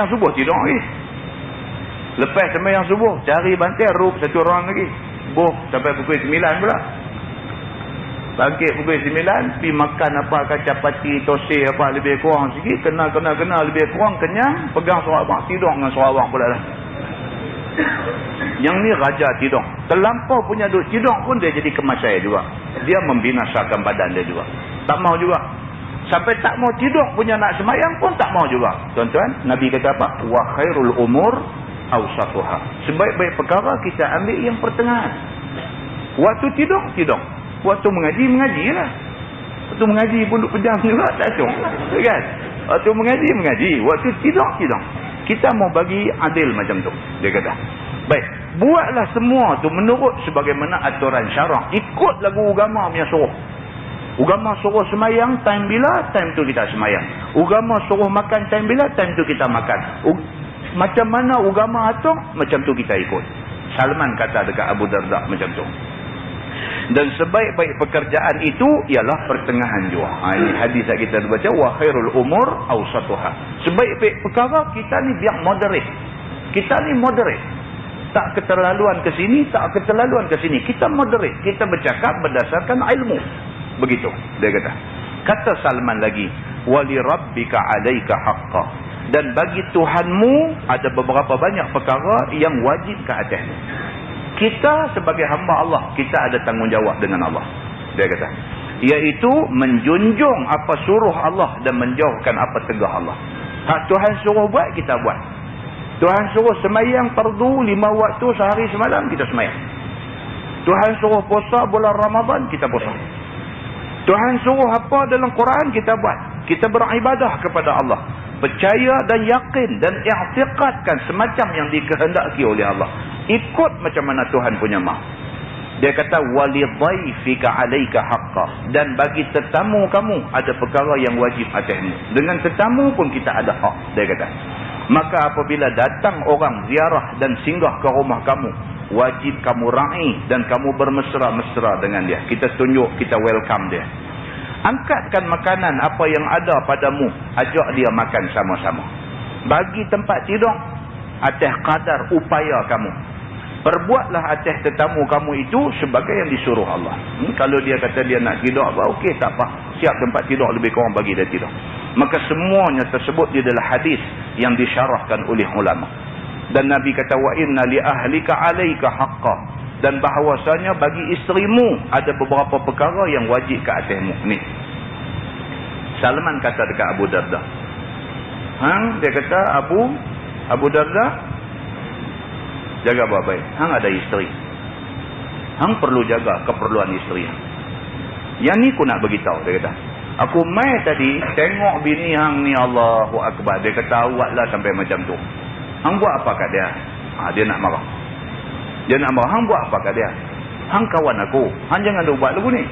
A: subuh tidur lagi. Lepas sembahyang subuh, cari bantai, ruk satu orang lagi. Sampai pukul 9 pula. Bangkit pukul 9, pergi makan apa, kacapati, tosih apa, lebih kurang sikit. Kena lebih kurang, kenyang. Pegang Sarawak, tidur dengan Sarawak pula dah. Yang ni raja tidur. Terlampau punya duk tidur pun dia jadi kemasai juga. Dia membinasakan badan dia juga. Tak mau juga. Sampai tak mau tidur punya nak semayang pun tak mau juga. Tuan-tuan, Nabi kata apa? Wa khairul umur awsatuha. Sebaik-baik perkara kita ambil yang pertengahan. Waktu tidur. Waktu mengaji lah. Waktu mengaji pun duk pejam juga, tak cong. Kan? Waktu mengaji. Waktu tidur. Kita mau bagi adil macam tu. Dia kata. Baik. Buatlah semua tu menurut sebagaimana aturan syarak. Ikut lagu agama punya suruh. Agama suruh semayang, time bila, time tu kita semayang. Agama suruh makan, time bila, time tu kita makan. Macam mana agama atur, macam tu kita ikut. Salman kata dekat Abu Darda macam tu. Dan sebaik-baik pekerjaan itu ialah pertengahan jua. Ini hadis yang kita baca, wa khairul umur awsatuha. Sebaik-baik perkara kita ni biar moderate. Kita ni moderate. Tak keterlaluan ke sini, tak keterlaluan ke sini. Kita moderate. Kita bercakap berdasarkan ilmu. Begitu dia kata. Kata Salman lagi, wali rabbika alaika haqqan. Dan bagi Tuhanmu ada beberapa banyak perkara yang wajib ke atasmu. Kita sebagai hamba Allah, kita ada tanggungjawab dengan Allah. Dia kata, iaitu menjunjung apa suruh Allah dan menjauhkan apa tegah Allah. Hak Tuhan suruh buat, kita buat. Tuhan suruh semayang fardu 5 waktu sehari semalam, kita semayang. Tuhan suruh puasa bulan Ramadan, kita puasa. Tuhan suruh apa dalam Quran, kita buat. Kita beribadah kepada Allah. Percaya dan yakin dan i'tiqadkan semacam yang dikehendaki oleh Allah. Ikut macam mana Tuhan punya mahu. Dia kata, walidhaifika alaika haqqan. Dan bagi tetamu kamu ada perkara yang wajib atasmu. Dengan tetamu pun kita ada hak. Dia kata. Maka apabila datang orang ziarah dan singgah ke rumah kamu, wajib kamu ra'i dan kamu bermesra-mesra dengan dia. Kita tunjuk, kita welcome dia. Angkatkan makanan apa yang ada padamu, ajak dia makan sama-sama. Bagi tempat tidur atas kadar upaya kamu. Perbuatlah atas tetamu kamu itu sebagai yang disuruh Allah. Kalau dia kata dia nak tidur, okey, tak apa. Siap tempat tidur, lebih kurang bagi dia tidur. Maka semuanya tersebut dia adalah hadis yang disyarahkan oleh ulama. Dan Nabi kata, wa inna li ahlika alaika haqqa. Dan bahawasanya bagi isterimu ada beberapa perkara yang wajib ke atasmu. Ni Salman kata dekat Abu Darda. Dia kata, Abu Darda, jaga baik-baik. Hang ada isteri. Hang perlu jaga keperluan isteri. Yang ni aku nak beritahu, dia kata. Aku mai tadi tengok bini hang ni, Allahu Akbar. Dia kata, awaklah sampai macam tu. Hang buat apa kat dia? Dia nak marah. Dia nak marah. Hang buat apa kat dia? Hang kawan aku. Hang jangan dia buat lagu ni.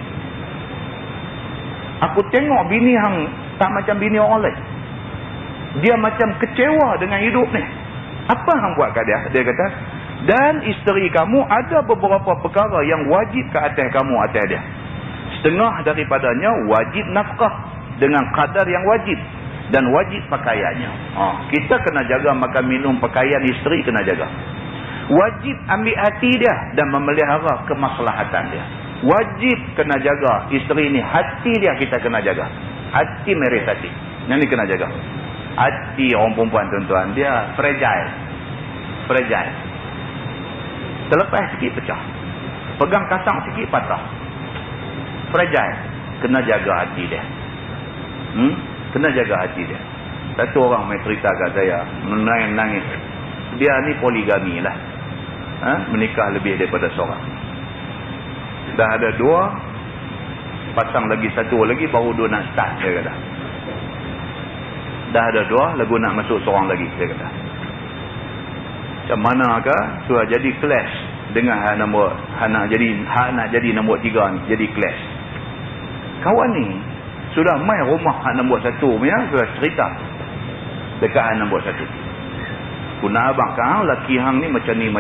A: Aku tengok bini hang tak macam bini orang lain. Dia macam kecewa dengan hidup ni. Apa hang buat kat dia? Dia kata, dan isteri kamu ada beberapa perkara yang wajib ke atas kamu atas dia. Setengah daripadanya wajib nafkah dengan kadar yang wajib. Dan wajib pakaiannya. Kita kena jaga makan minum, pakaian isteri kena jaga. Wajib ambil hati dia dan memelihara kemaslahatan dia. Wajib kena jaga isteri ni, hati dia kita kena jaga. Hati meris hati. Yang ni kena jaga. Hati orang perempuan tuan-tuan, dia fragile. Fragile. Terlepas sikit pecah. Pegang kasang sikit patah. Fragile. Kena jaga hati dia. Kena jaga hati dia. Satu orang main cerita kat saya, menangis-nangis. Dia ni poligami lah. Menikah lebih daripada seorang. Dah ada 2, pasang lagi 1 lagi, baru 2 nak start, dia kata. Dah ada 2, lagu nak masuk seorang lagi, dia kata. Macam manakah sudah jadi clash dengan hak nak jadi nombor 3 ni, jadi clash. Kawan ni sudah main rumah hak nombor 1 punya, sudah cerita dekat hak nombor 1. Guna abang kau, laki hang ni macam ni,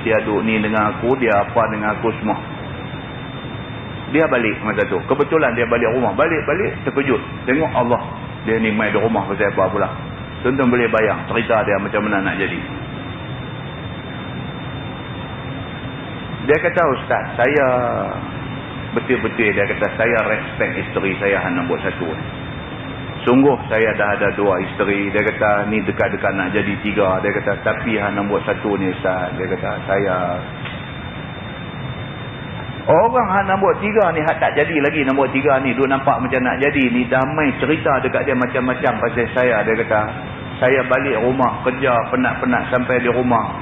A: dia duduk ni dengan aku, dia apa dengan aku semua. Dia balik masa tu. Kebetulan dia balik rumah. Balik terkejut. Tengok Allah. Dia ni main di rumah pasal apa pula. Tuan-tuan boleh bayang cerita dia macam mana nak jadi. Dia kata, Ustaz, saya betul-betul, dia kata, saya respect isteri saya hang nombor 1. Sungguh saya dah ada 2 isteri. Dia kata, ni dekat-dekat nak jadi 3. Dia kata, tapi hang nombor 1 ni Ustaz. Dia kata, saya... Orang hang nombor 3 ni, hak tak jadi lagi nombor 3 ni, duk nampak macam nak jadi ni, damai cerita dekat dia macam-macam pasal saya. Dia kata, saya balik rumah kerja penat-penat sampai di rumah,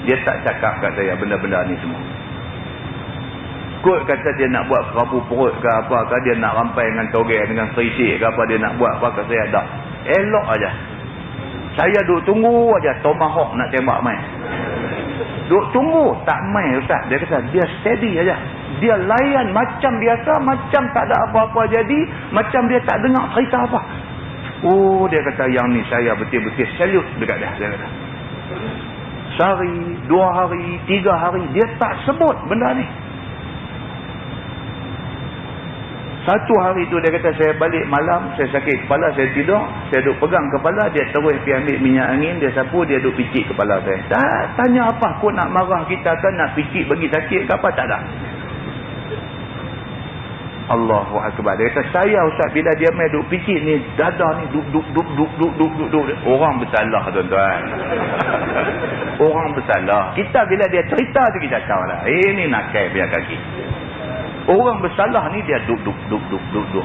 A: dia tak cakap kat saya benda-benda ni semua. Kot kata dia nak buat kerapu perut ke apa ke, dia nak rampai dengan togel, dengan serisik ke apa, dia nak buat apa ke, saya dah elok aja. Saya duk tunggu aja tomahawk nak tembak main. Duk tunggu tak main Ustaz. Dia kata dia steady aja. Dia layan macam biasa, macam tak ada apa-apa jadi, macam dia tak dengar cerita apa. Oh, dia kata yang ni saya betul-betul salute dekat dia. Dia kata sehari, 2 hari, 3 hari dia tak sebut benda ni. Satu hari tu dia kata, saya balik malam, saya sakit kepala, saya tidur, saya duk pegang kepala, dia terus pergi ambil minyak angin, dia sapu, dia duk picit kepala saya. Tak tanya apa, kau nak marah kita kan, nak picit bagi sakit ke apa, tak ada. Allahu Akbar. Dia kata, saya Ustaz, bila dia main duk picit ni, dada ni duk. Orang bersalah tuan-tuan. Orang bersalah. Kita bila dia cerita tu kita tahu lah, ini nak kaya biar kaki. Orang bersalah ni dia duk.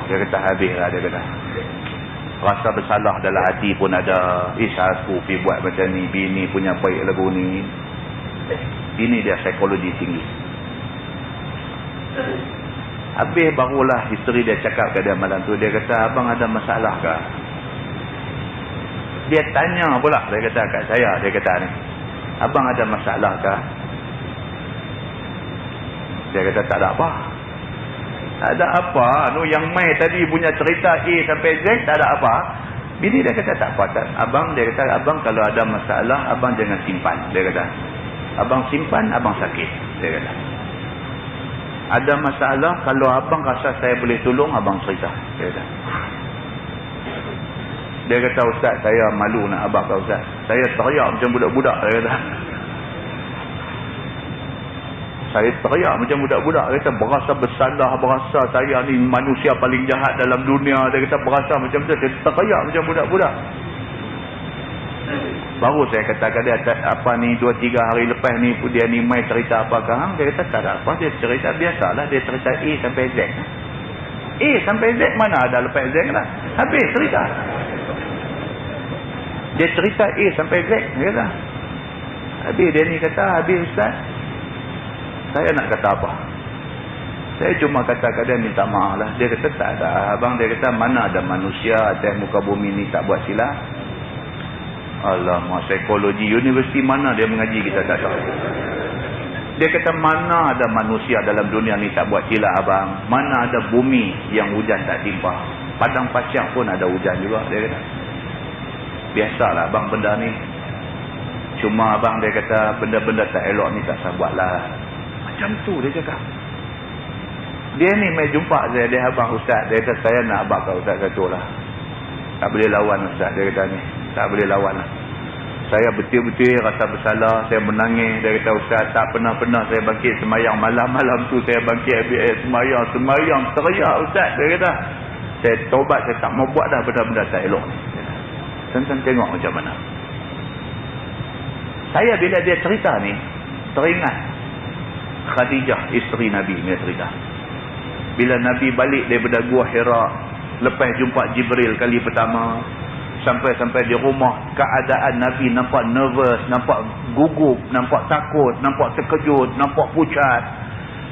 A: Dia kata habis lah, dia kata. Rasa bersalah dalam hati pun ada. Aku pergi buat macam ni, bini punya baik lagu ni. Ini dia psikologi tinggi. Habis barulah isteri dia cakap ke dia malam tu. Dia kata, abang ada masalah ke? Dia tanya pula, dia kata kat saya, dia kata ni, abang ada masalah ke? Dia kata tak ada apa. Tak ada apa. Yang mai tadi punya cerita A sampai Z tak ada apa. Bini dia kata tak apa, tak. Abang, dia kata, abang kalau ada masalah, abang jangan simpan. Dia kata, abang simpan, abang sakit. Dia kata, ada masalah, kalau abang rasa saya boleh tolong, abang cerita. Dia kata. Dia kata, Ustaz, saya malu nak abang kau, Ustaz. Saya teriak macam budak-budak. Dia kata, saya teriak macam budak-budak. Dia kata, berasa bersalah, berasa saya ni manusia paling jahat dalam dunia. Dia kata, berasa macam tu. Dia teriak macam budak-budak. Baru saya kata ke dia, apa ni 2-3 hari lepas ni dia ni mai cerita apa ke hang? Dia kata, tak ada apa, dia cerita biasalah. Dia cerita A sampai Z. A sampai Z mana ada lepas Z lah. Habis cerita. Dia cerita A sampai Z. Dia kata, habis dia ni kata, habis Ustaz, saya nak kata apa? Saya cuma kata ke dia minta maaf lah. Dia kata tak ada. Abang dia kata mana ada manusia atas muka bumi ni tak buat silap. Alamak, psikologi universiti mana dia mengaji kita tak tahu. Dia kata mana ada manusia dalam dunia ni tak buat silap abang. Mana ada bumi yang hujan tak timpah. Padang pasir pun ada hujan juga. Dia kata biasalah abang benda ni. Cuma abang dia kata benda-benda tak elok ni tak usah buat lah. Macam tu dia cakap. Dia ni mai jumpa saya, dia abang Ustaz. Dia kata saya nak abang kau Ustaz satu lah. Tak boleh lawan Ustaz. Dia kata ni. Tak boleh lawan lah. Saya betul-betul rasa bersalah. Saya menangis. Dia kata Ustaz tak pernah-pernah saya bangkit semayang. Malam-malam tu saya bangkit semayang teriak Ustaz. Dia kata saya taubat, saya tak mau buat dah benda-benda tak elok ni. Tuan-tuan tengok macam mana. Saya bila dia cerita ni teringat Khadijah isteri Nabi ni cerita. Bila Nabi balik daripada Gua Hira, lepas jumpa Jibril kali pertama, sampai di rumah, keadaan Nabi nampak nervous, nampak gugup, nampak takut, nampak terkejut, nampak pucat.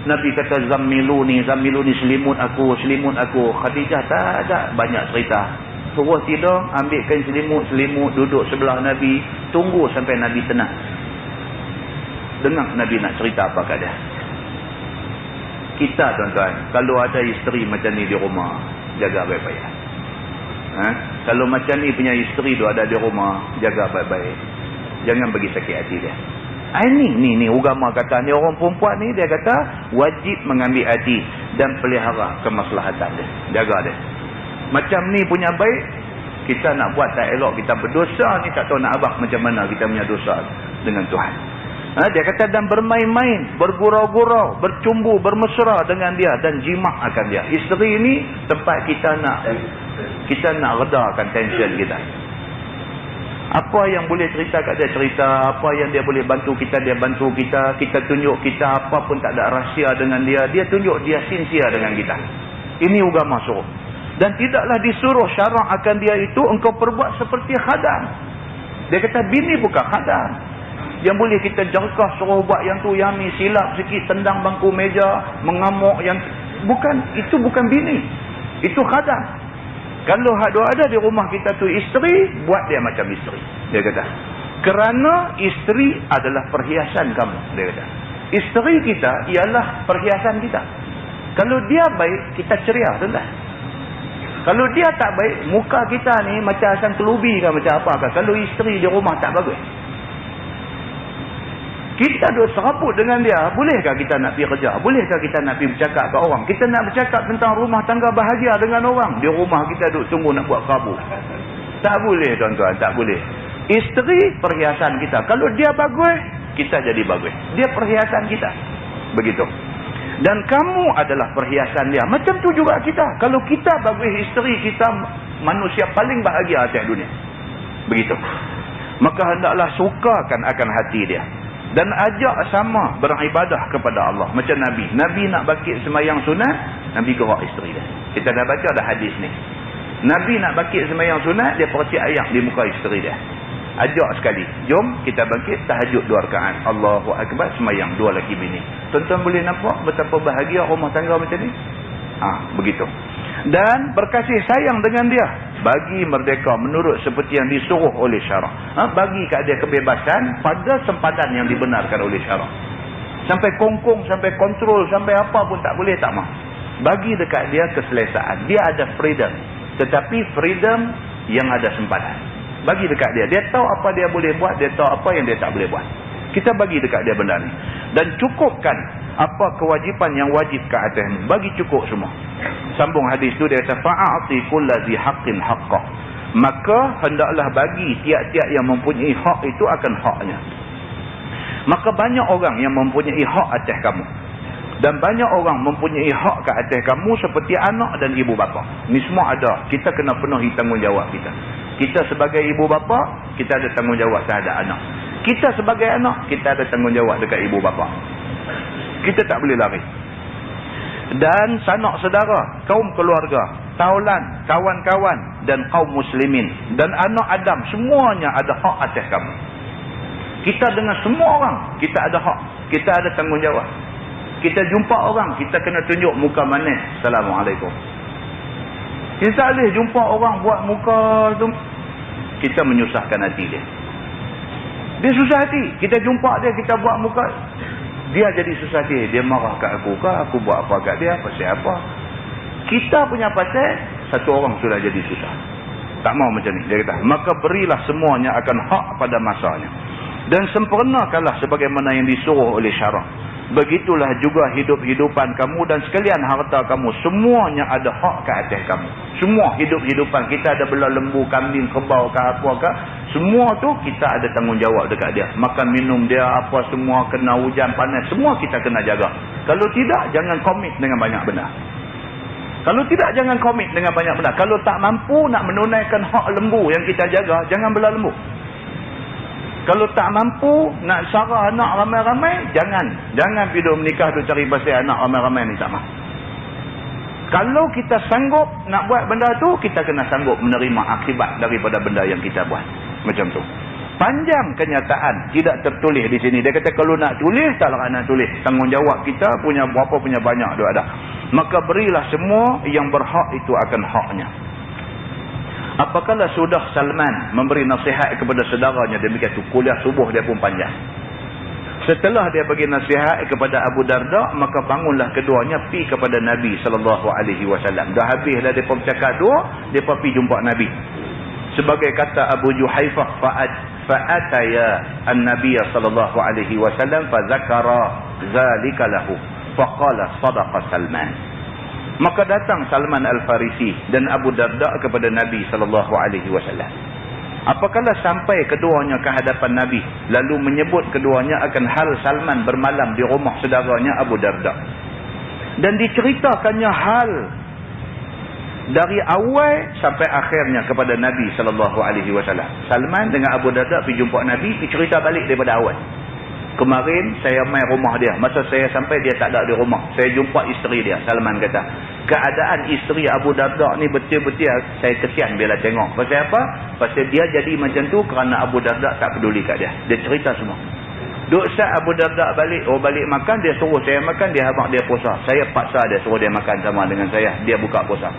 A: Nabi kata zammiluni selimut aku. Khadijah tak ada banyak cerita. Suruh tidur, ambilkan selimut, duduk sebelah Nabi, tunggu sampai Nabi tenang. Dengar Nabi nak cerita apa kat dia. Kita tuan-tuan, kalau ada isteri macam ni di rumah, jaga baik-baik. Kalau macam ni punya isteri tu ada di rumah, jaga baik-baik. Jangan bagi sakit hati dia. Ni agama kata ni orang perempuan ni, dia kata wajib mengambil hati dan pelihara kemaslahatan dia. Jaga dia. Macam ni punya baik, kita nak buat tak elok, kita berdosa ni tak tahu nak abang macam mana kita punya dosa dengan Tuhan. Dia kata dan bermain-main, bergurau-gurau, bercumbu, bermesra dengan dia dan jimat akan dia. Isteri ni tempat kita nak redakan tension kita. Apa yang boleh cerita kat dia cerita, apa yang dia boleh bantu kita dia bantu kita. Kita tunjuk kita apa pun tak ada rahsia dengan dia, dia tunjuk dia sincere dengan kita. Ini agama suruh. Dan tidaklah disuruh syarak akan dia itu engkau perbuat seperti khadam. Dia kata bini bukan khadam yang boleh kita jangkah suruh buat yang tu yang ni, silap sikit tendang bangku meja, mengamuk yang bukan, itu bukan bini, itu khadam. Kalau ada di rumah kita tu isteri, buat dia macam isteri. Dia kata kerana isteri adalah perhiasan kamu. Dia kata isteri kita ialah perhiasan kita. Kalau dia baik, kita ceria, tuan-tuan. Kalau dia tak baik, muka kita ni macam asam kelubi kan, macam apa kan. Kalau isteri di rumah tak bagus, kita duduk serabut dengan dia. Bolehkah kita nak pergi kerja? Bolehkah kita nak pergi bercakap ke orang? Kita nak bercakap tentang rumah tangga bahagia dengan orang. Di rumah kita duduk tunggu nak buat kabur. Tak boleh tuan-tuan, tak boleh. Isteri perhiasan kita. Kalau dia bagus, kita jadi bagus. Dia perhiasan kita. Begitu. Dan kamu adalah perhiasan dia. Macam tu juga kita. Kalau kita bagus, isteri kita manusia paling bahagia atas dunia. Begitu. Maka hendaklah sukakan akan hati dia. Dan ajak sama beribadah kepada Allah. Macam Nabi. Nabi nak bakit semayang sunat, Nabi gerak isteri dia. Kita dah baca dah hadis ni. Nabi nak bakit semayang sunat, dia percik ayam di muka isteri dia. Ajak sekali. Jom kita bangkit tahajud 2 rakaat. Allahu Akbar, semayang 2 laki bini. Tuan-tuan boleh nampak betapa bahagia rumah tangga macam ni? Begitu. Dan berkasih sayang dengan dia. Bagi merdeka menurut seperti yang disuruh oleh syarak. Bagi kat dia kebebasan pada sempadan yang dibenarkan oleh syarak. Sampai kongkong, sampai kontrol, sampai apa pun tak boleh, tak mahu. Bagi dekat dia keselesaan. Dia ada freedom. Tetapi freedom yang ada sempadan. Bagi dekat dia. Dia tahu apa dia boleh buat, dia tahu apa yang dia tak boleh buat. Kita bagi dekat dia benda ni. Dan cukupkan apa kewajipan yang wajib ke atasmu. Bagi cukup semua. Sambung hadis tu dia kata, fa'ati kullazi haqqin haqqah. Maka hendaklah bagi tiap-tiap yang mempunyai hak itu akan haknya. Maka banyak orang yang mempunyai hak atas kamu. Dan banyak orang mempunyai hak ke atas kamu seperti anak dan ibu bapa. Ni semua ada. Kita kena penuhi tanggungjawab kita. Kita sebagai ibu bapa, kita ada tanggungjawab terhadap anak. Kita sebagai anak, kita ada tanggungjawab dekat ibu bapa. Kita tak boleh lari. Dan sanak saudara, kaum keluarga, taulan, kawan-kawan dan kaum muslimin dan anak Adam, semuanya ada hak atas kamu. Kita dengan semua orang, kita ada hak. Kita ada tanggungjawab. Kita jumpa orang, kita kena tunjuk muka manis. Assalamualaikum. Kita tak boleh jumpa orang buat muka tu. Kita menyusahkan hati dia. Dia susah hati. Kita jumpa dia, kita buat muka. Dia jadi susah hati. Dia marah kat aku ke? Aku buat apa kat dia? Pasal apa? Kita punya pasal, satu orang sudah jadi susah. Tak mau macam ni. Dia kata, maka berilah semuanya akan hak pada masanya. Dan sempurnakanlah sebagaimana yang disuruh oleh syarak. Begitulah juga hidup-hidupan kamu dan sekalian harta kamu. Semuanya ada hak ke atas kamu. Semua hidup-hidupan kita ada bela lembu, kambing, kerbau ke apa ke. Semua tu kita ada tanggungjawab dekat dia. Makan minum dia apa semua, kena hujan panas. Semua kita kena jaga. Kalau tidak, jangan komit dengan banyak benda. Kalau tidak, jangan komit dengan banyak benda. Kalau tak mampu nak menunaikan hak lembu yang kita jaga, jangan bela lembu. Kalau tak mampu nak sarah anak ramai-ramai, jangan pergi menikah tu cari pasal anak ramai-ramai ni tak mahu. Kalau kita sanggup nak buat benda tu, kita kena sanggup menerima akibat daripada benda yang kita buat. Macam tu. Panjang kenyataan, tidak tertulis di sini. Dia kata kalau nak tulis, taklah nak tulis. Tanggungjawab kita punya berapa punya banyak tu ada. Maka berilah semua yang berhak itu akan haknya. Apakala sudah Salman memberi nasihat kepada saudaranya demikian tu, kuliah subuh dia pun panjang. Setelah dia bagi nasihat kepada Abu Darda, maka bangunlah keduanya pi kepada Nabi SAW. Dah habis dah depa bercakap dua, depa pi jumpa Nabi. Sebagai kata Abu Juhaifah, fa'ataya an-nabiy SAW fa zakara zalika lahu faqala sadaqa Salman. Maka datang Salman Al-Farisi dan Abu Darda kepada Nabi SAW. Apakala sampai keduanya ke hadapan Nabi, lalu menyebut keduanya akan hal Salman bermalam di rumah saudaranya Abu Darda. Dan diceritakannya hal dari awal sampai akhirnya kepada Nabi SAW. Salman dengan Abu Darda pergi jumpa Nabi, pergi cerita balik daripada awal. Kemarin saya main rumah dia. Masa saya sampai dia tak ada di rumah. Saya jumpa isteri dia. Salman kata, keadaan isteri Abu Darda ni betul-betul saya kesian bila tengok. Pasal apa? Pasal dia jadi macam tu kerana Abu Darda tak peduli kat dia. Dia cerita semua. Duk saat Abu Darda balik makan, dia suruh saya makan, dia habaq dia puasa. Saya paksa dia suruh dia makan sama dengan saya. Dia buka puasa.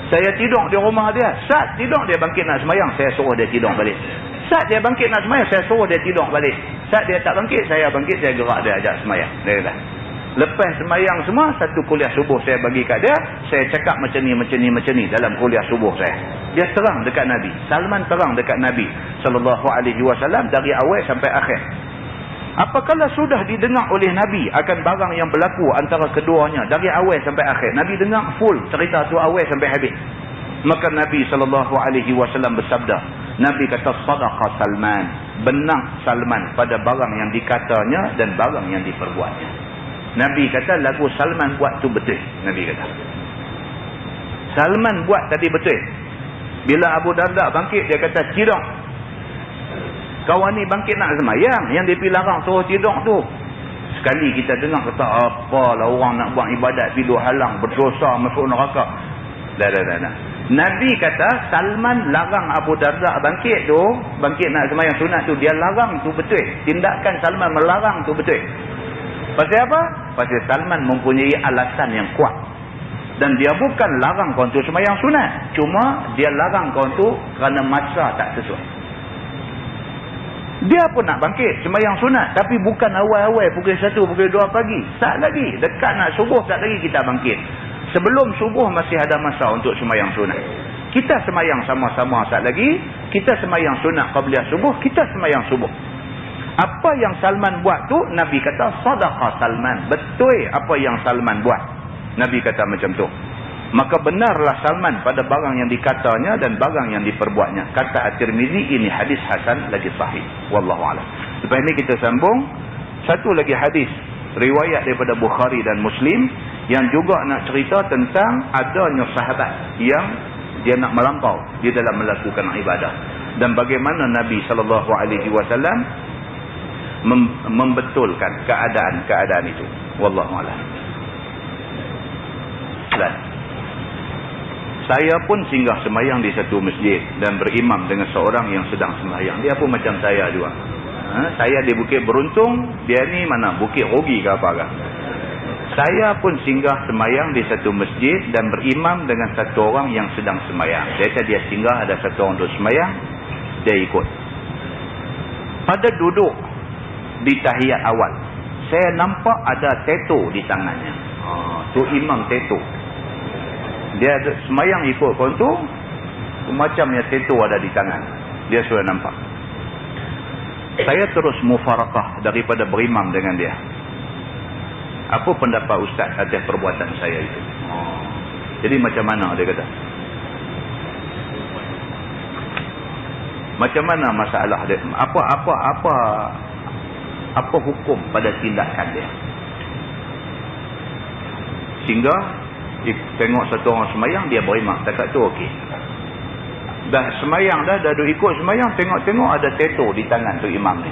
A: Saya tidur di rumah dia. Saat tidur dia bangkit nak semayang, saya suruh dia tidur balik. Saat dia bangkit nak semayang, saya suruh dia tidur balik. Saat dia tak bangkit, saya gerak dia ajak semayang. Dia kata, lepas semayang semua, satu kuliah subuh saya bagi kat dia, saya cakap macam ni dalam kuliah subuh saya. Dia terang dekat Nabi. Salman terang dekat Nabi SAW dari awal sampai akhir. Apakala sudah didengar oleh Nabi akan barang yang berlaku antara keduanya dari awal sampai akhir. Nabi dengar full cerita tu awal sampai habis. Maka Nabi SAW bersabda, Nabi kata, sadaqa Salman, benar Salman pada barang yang dikatanya dan barang yang diperbuatnya. Nabi kata lagu Salman buat tu betul. Nabi kata Salman buat tadi betul. Bila Abu Darda bangkit, dia kata tidur. Kawan ni bangkit nak semayang, yang dia pergi larang suruh tidur tu. Sekali kita dengar kata, apalah orang nak buat ibadat pergi halang, berdosa masuk neraka. Dah. Nabi kata Salman larang Abu Darda bangkit nak semayang sunat tu, dia larang tu betul. Tindakan Salman melarang tu betul. Pasal apa? Pasal Salman mempunyai alasan yang kuat. Dan dia bukan larang kau tu semayang sunat, cuma dia larang kau tu kerana masa tak sesuai. Dia pun nak bangkit semayang sunat, tapi bukan awal-awal pukul 1, pukul 2 pagi. Saat lagi, dekat nak subuh, saat lagi kita bangkit. Sebelum subuh masih ada masa untuk semayang sunat. Kita semayang sama-sama saat lagi. Kita semayang sunat qabliyah subuh. Kita semayang subuh. Apa yang Salman buat tu, Nabi kata sadaqah Salman. Betul apa yang Salman buat. Nabi kata macam tu. Maka benarlah Salman pada barang yang dikatanya dan barang yang diperbuatnya. Kata At-Tirmizi, ini hadis hasan lagi sahih. Wallahu a'lam. Lepas ini kita sambung. Satu lagi hadis. Riwayat daripada Bukhari dan Muslim. Yang juga nak cerita tentang adanya sahabat yang dia nak melampau di dalam melakukan ibadah. Dan bagaimana Nabi SAW membetulkan keadaan-keadaan itu. Wallahu a'lam. Saya pun singgah semayang di satu masjid dan berimam dengan seorang yang sedang semayang. Dia pun macam saya juga. Saya di Bukit Beruntung, dia ni mana? Bukit Rugi ke apa ke? Saya pun singgah semayang di satu masjid dan berimam dengan satu orang yang sedang semayang. Dia singgah, ada satu orang duduk semayang, dia ikut. Pada duduk di tahiyat awal, saya nampak ada tattoo di tangannya. Tu imam tattoo. Dia semayang ikut kawan tu, macamnya tattoo ada di tangan. Dia sudah nampak. Saya terus mufarakah daripada berimam dengan dia. Apa pendapat Ustaz atas perbuatan saya itu? Jadi macam mana dia kata? Macam mana masalah dia? Apa hukum pada tindakan dia? Sehingga tengok satu orang semayang, dia berimam. Takat tu okey. Dah semayang dah duduk ikut semayang, tengok-tengok ada tattoo di tangan tu imam ni.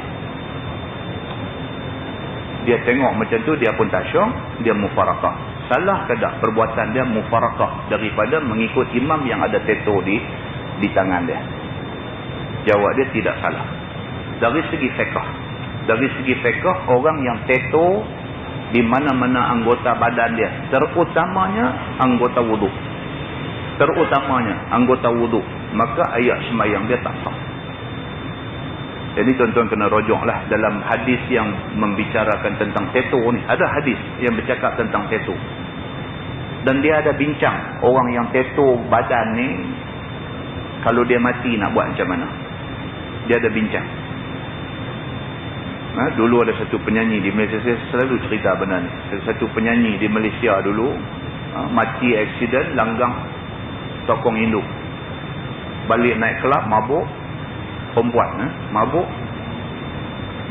A: Dia tengok macam tu, dia pun tak syok, dia mufarakah. Salah ke tak perbuatan dia mufarakah daripada mengikut imam yang ada tattoo di tangan dia? Jawab dia tidak salah. Dari segi fiqh. Dari segi fiqh, orang yang tattoo di mana-mana anggota badan dia, terutamanya anggota wuduk. Maka ayat semayang dia tak sah. Jadi tuan-tuan kena rojoklah dalam hadis yang membicarakan tentang tattoo ni. Ada hadis yang bercakap tentang tattoo. Dan dia ada bincang orang yang tattoo badan ni, kalau dia mati nak buat macam mana. Dia ada bincang. Dulu ada satu penyanyi di Malaysia, saya selalu cerita benda ni. Satu penyanyi di Malaysia dulu mati aksiden langgang tokong induk. Balik naik kelab, mabuk. Perempuan mabuk,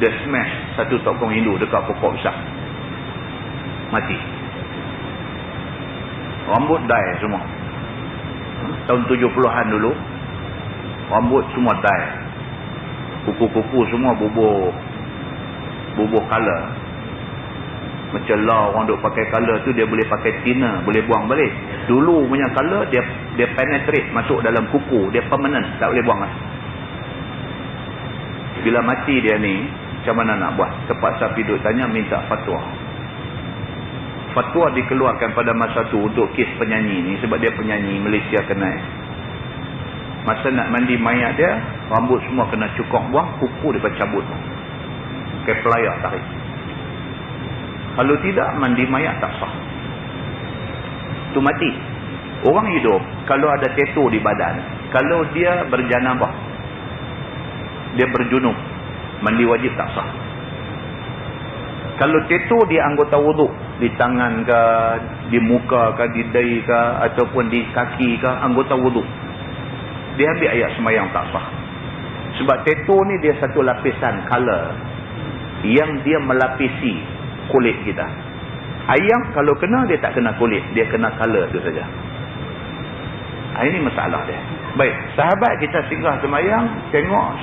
A: dia smash satu tokong induk dekat pokok besar, mati. Rambut dye semua. Tahun 70-an dulu, rambut semua dye, kuku-kuku semua bubuh color. Macam lah orang duk pakai color tu, dia boleh pakai thinner, boleh buang balik. Dulu punya color dia penetrate masuk dalam kuku, dia permanent, tak boleh buang lagi. Bila mati dia ni, macam mana nak buat? Terpaksa pergi duk tanya, minta fatwa. Fatwa dikeluarkan pada masa tu untuk kes penyanyi ni, sebab dia penyanyi Malaysia kenal. Masa nak mandi mayat dia, rambut semua kena cukok buang, kuku dia cabut. Kayak pelayar tarik. Kalau tidak, mandi mayat tak sah. Tu mati. Orang hidup, kalau ada tattoo di badan, kalau dia berjanabah, dia berjunub, mandi wajib tak sah. Kalau tattoo di anggota wuduk, di tangan ke, di muka ke, di dahi ke, ataupun di kaki ke, anggota wuduk, dia ambil ayat semayang tak sah. Sebab tattoo ni dia satu lapisan color yang dia melapisi kulit kita. Ayam kalau kena, dia tak kena kulit, dia kena color tu saja. Ini masalah dia. Baik, sahabat kita singgah semayang, tengok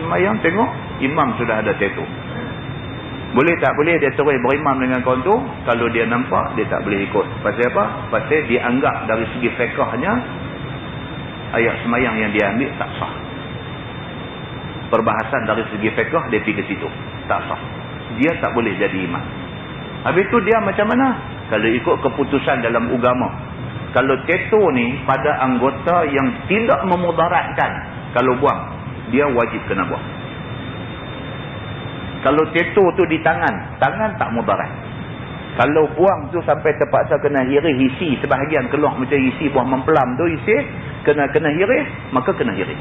A: imam sudah ada tattoo. Boleh tak boleh dia terus berimam dengan kawan tu? Kalau dia nampak, dia tak boleh ikut. Pasal apa? Pasal dia anggap dari segi fiqahnya, ayat semayang yang dia ambil tak sah. Perbahasan dari segi fiqah, dia pergi ke situ, tak sah. Dia tak boleh jadi imam. Habis tu dia macam mana? Kalau ikut keputusan dalam agama, kalau tattoo ni pada anggota yang tidak memudaratkan, kalau buang, dia wajib kena buang. Kalau tattoo tu di tangan tak mudarat. Kalau buang tu sampai terpaksa kena hirih isi, sebahagian keluar macam isi buah mempelam tu isi, kena hirih, maka kena hirih.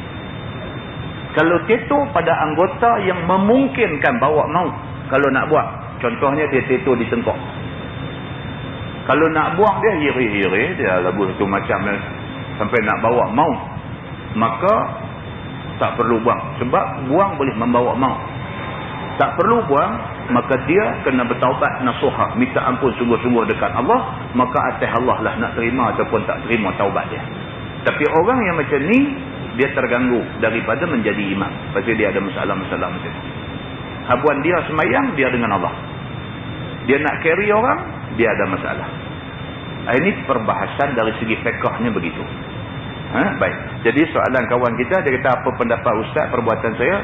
A: Kalau teto pada anggota yang memungkinkan bawa maut, kalau nak buang, contohnya dia teto di tengkok. Kalau nak buang dia hirih-hirih, dia lagu satu macam sampai nak bawa maut, maka tak perlu buang. Sebab buang boleh membawa maut. Tak perlu buang, maka dia kena bertaubat nasuha, minta ampun sungguh-sungguh dekat Allah, maka atas Allah lah nak terima ataupun tak terima taubat dia. Tapi orang yang macam ni, dia terganggu daripada menjadi imam. Pasal dia ada masalah-masalah macam ni. Habuan dia semayang, dia dengan Allah. Dia nak carry orang, dia ada masalah. Ini perbahasan dari segi fiqhnya begitu. Baik. Jadi soalan kawan kita, dia kata apa pendapat ustaz perbuatan saya?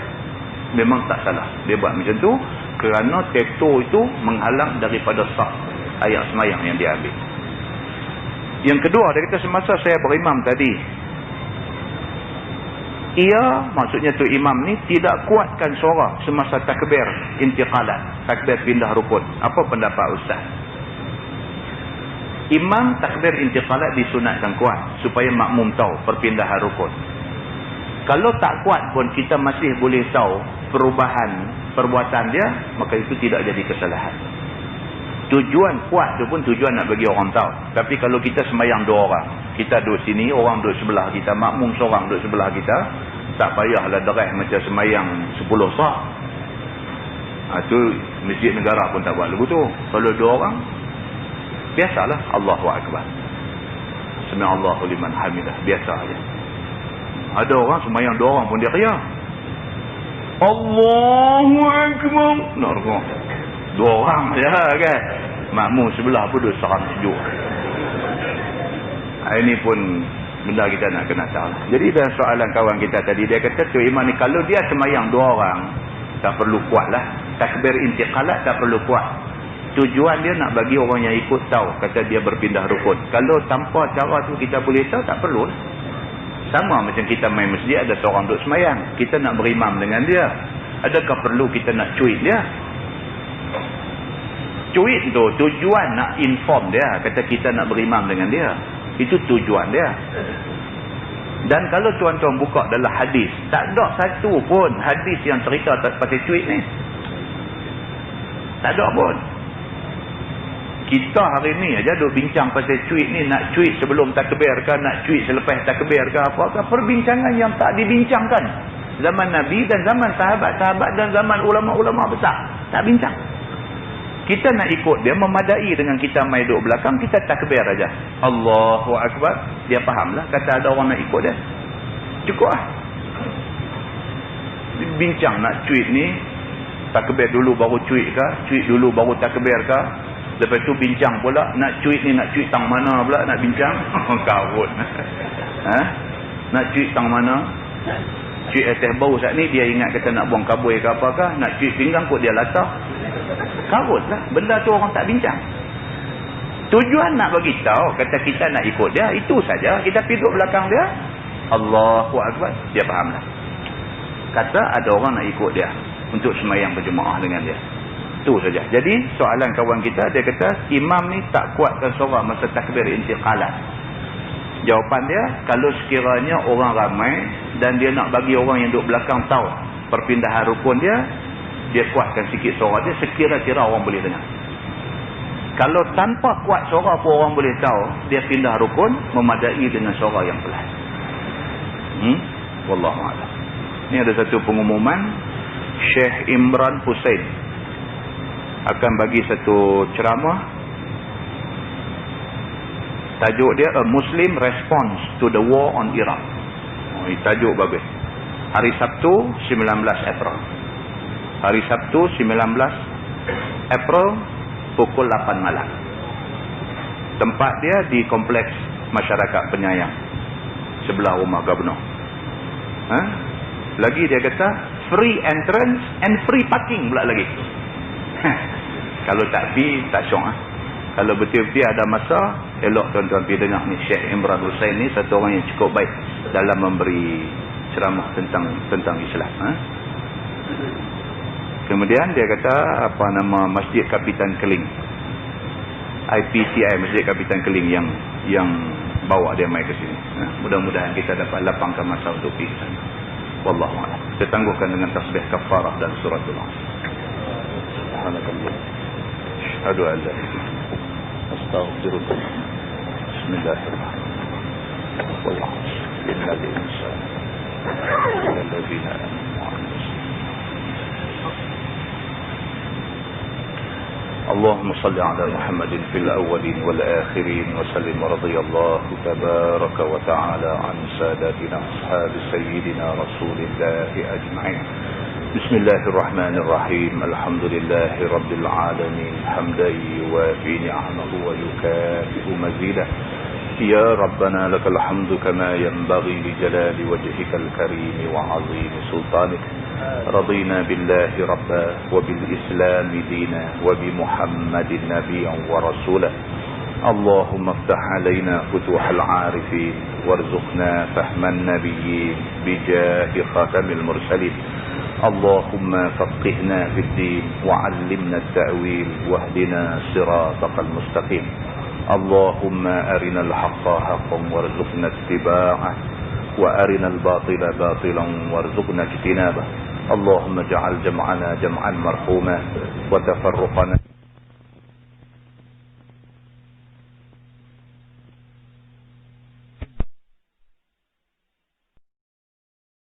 A: Memang tak salah. Dia buat macam tu kerana tattoo itu menghalang daripada sah ayat semayang yang dia ambil. Yang kedua, dia kata semasa saya berimam tadi, ia, maksudnya tu imam ni, tidak kuatkan suara semasa takbir intiqalat, takbir pindah rukun. Apa pendapat ustaz? Imam takbir intiqalat disunatkan kuat supaya makmum tahu perpindahan rukun. Kalau tak kuat pun kita masih boleh tahu perubahan perbuatan dia, maka itu tidak jadi kesalahan. Tujuan kuat tu pun tujuan nak bagi orang tahu. Tapi kalau kita semayang 2 orang, kita duduk sini, orang duduk sebelah kita, makmum seorang duduk sebelah kita, tak payahlah derah macam semayang 10 sah. Itu masjid negara pun tak buat lagu tu. Kalau 2 orang, biasalah Allahu Akbar, Sami'allahu liman hamidah, biasa aja. Ada orang semayang 2 orang pun dia ria, Allahu Akbar, nak rukuk 2 orang je kan. Makmum sebelah pun duduk seram sejuk. Ini pun benda kita nak kena tahu. Jadi dalam soalan kawan kita tadi, dia kata tu imam ni kalau dia semayang 2 orang, tak perlu kuat lah. Takbir intiqalat tak perlu kuat. Tujuan dia nak bagi orang yang ikut tahu, kata dia berpindah rukun. Kalau tanpa cara tu kita boleh tahu, tak perlu. Sama macam kita main masjid, ada seorang duduk semayang, kita nak berimam dengan dia, adakah perlu kita nak cuit dia? Cuit tu tujuan nak inform dia, kata kita nak berimam dengan dia. Itu tujuan dia. Dan kalau tuan-tuan buka dalam hadis, tak ada satu pun hadis yang cerita pasal cuit ni. Tak ada pun. Kita hari ni aja duk bincang pasal cuit ni, nak cuit sebelum takbir ke, nak cuit selepas takbir ke, apa-apa. Perbincangan yang tak dibincangkan zaman Nabi dan zaman sahabat-sahabat dan zaman ulama-ulama besar. Tak bincang. Kita nak ikut dia, memadai dengan kita main duduk belakang, kita takbir aja, Allahu Akbar. Dia fahamlah, kata ada orang nak ikut dia, cukup lah. Bincang nak cuit ni, takbir dulu baru cuit ke, cuit dulu baru takbir ke. Lepas tu bincang pula, nak cuit ni nak cuit tang mana pula, nak bincang. Karut. Nak cuit tang mana? Cuit atas bau saat ni, dia ingat kata nak buang kabui ke apakah, nak cuit pinggang kot dia latah. Karut lah. Benda tu orang tak bincang. Tujuan nak bagi tahu, kata kita nak ikut dia, itu saja. Kita pergi duduk belakang dia, Allahu Akbar, dia faham lah. Kata ada orang nak ikut dia untuk semayang berjemaah dengan dia. Itu saja. Jadi soalan kawan kita, dia kata imam ni tak kuatkan suara masa takbir intiqalat. Jawapan dia, kalau sekiranya orang ramai dan dia nak bagi orang yang duduk belakang tahu perpindahan rukun dia, dia kuatkan sikit suara dia, sekira-kira orang boleh dengar. Kalau tanpa kuat suara pun orang boleh tahu, dia pindah rukun, memadai dengan suara yang pelan. Wallahualam. Ini ada satu pengumuman, Syekh Imran Hussein akan bagi satu ceramah. Tajuk dia, A Muslim Response to the War on Iraq. Tajuk bagus. Hari Sabtu 19 April. Hari Sabtu 19 April pukul 8 malam. Tempat dia di Kompleks Masyarakat Penyayang sebelah rumah Gubernur. Lagi dia kata free entrance and free parking pula lagi. Kalau tak pergi, tak syok. Kalau betul-betul ada masa, elok tuan-tuan pergi dengar ni. Syekh Imran Hussein ni satu orang yang cukup baik dalam memberi ceramah tentang Islam. Kemudian dia kata apa nama Masjid Kapitan Keling. IPCI, Masjid Kapitan Keling yang bawa dia mai ke sini. Mudah-mudahan kita dapat lapangkan masa untuk pergi sana. Wallahu a'lam. Kita tangguhkan dengan tasbih kafarah dan suratul Asr. Subhanakallah. Asyhadu an la ilaha illa anta astaghfiruka. Bismillahirrahmanirrahim. Wallahu innal insana lallazina اللهم صل على محمد في الأولين والآخرين وسلم ورضي الله تبارك وتعالى عن ساداتنا أصحاب سيدنا رسول الله أجمعين. بسم الله الرحمن الرحيم. الحمد لله رب العالمين حمدا يوافي نعمه ويكافئ مزيده. يا ربنا لك الحمد كما ينبغي لجلال وجهك الكريم وعظيم سلطانك. رضينا بالله ربا وبالإسلام دينا وبمحمد نبيا ورسولا. اللهم افتح علينا فتوح العارفين وارزقنا فهم النبيين بجاه خاتم المرسلين. اللهم فقهنا في الدين وعلمنا التأويل واهدنا صراطك المستقيم. اللهم أرنا الحق حقا وارزقنا اتباعه وأرنا الباطل باطلا وارزقنا اجتنابه. اللهم اجعل جمعنا جمعا مرحوما وتفرقنا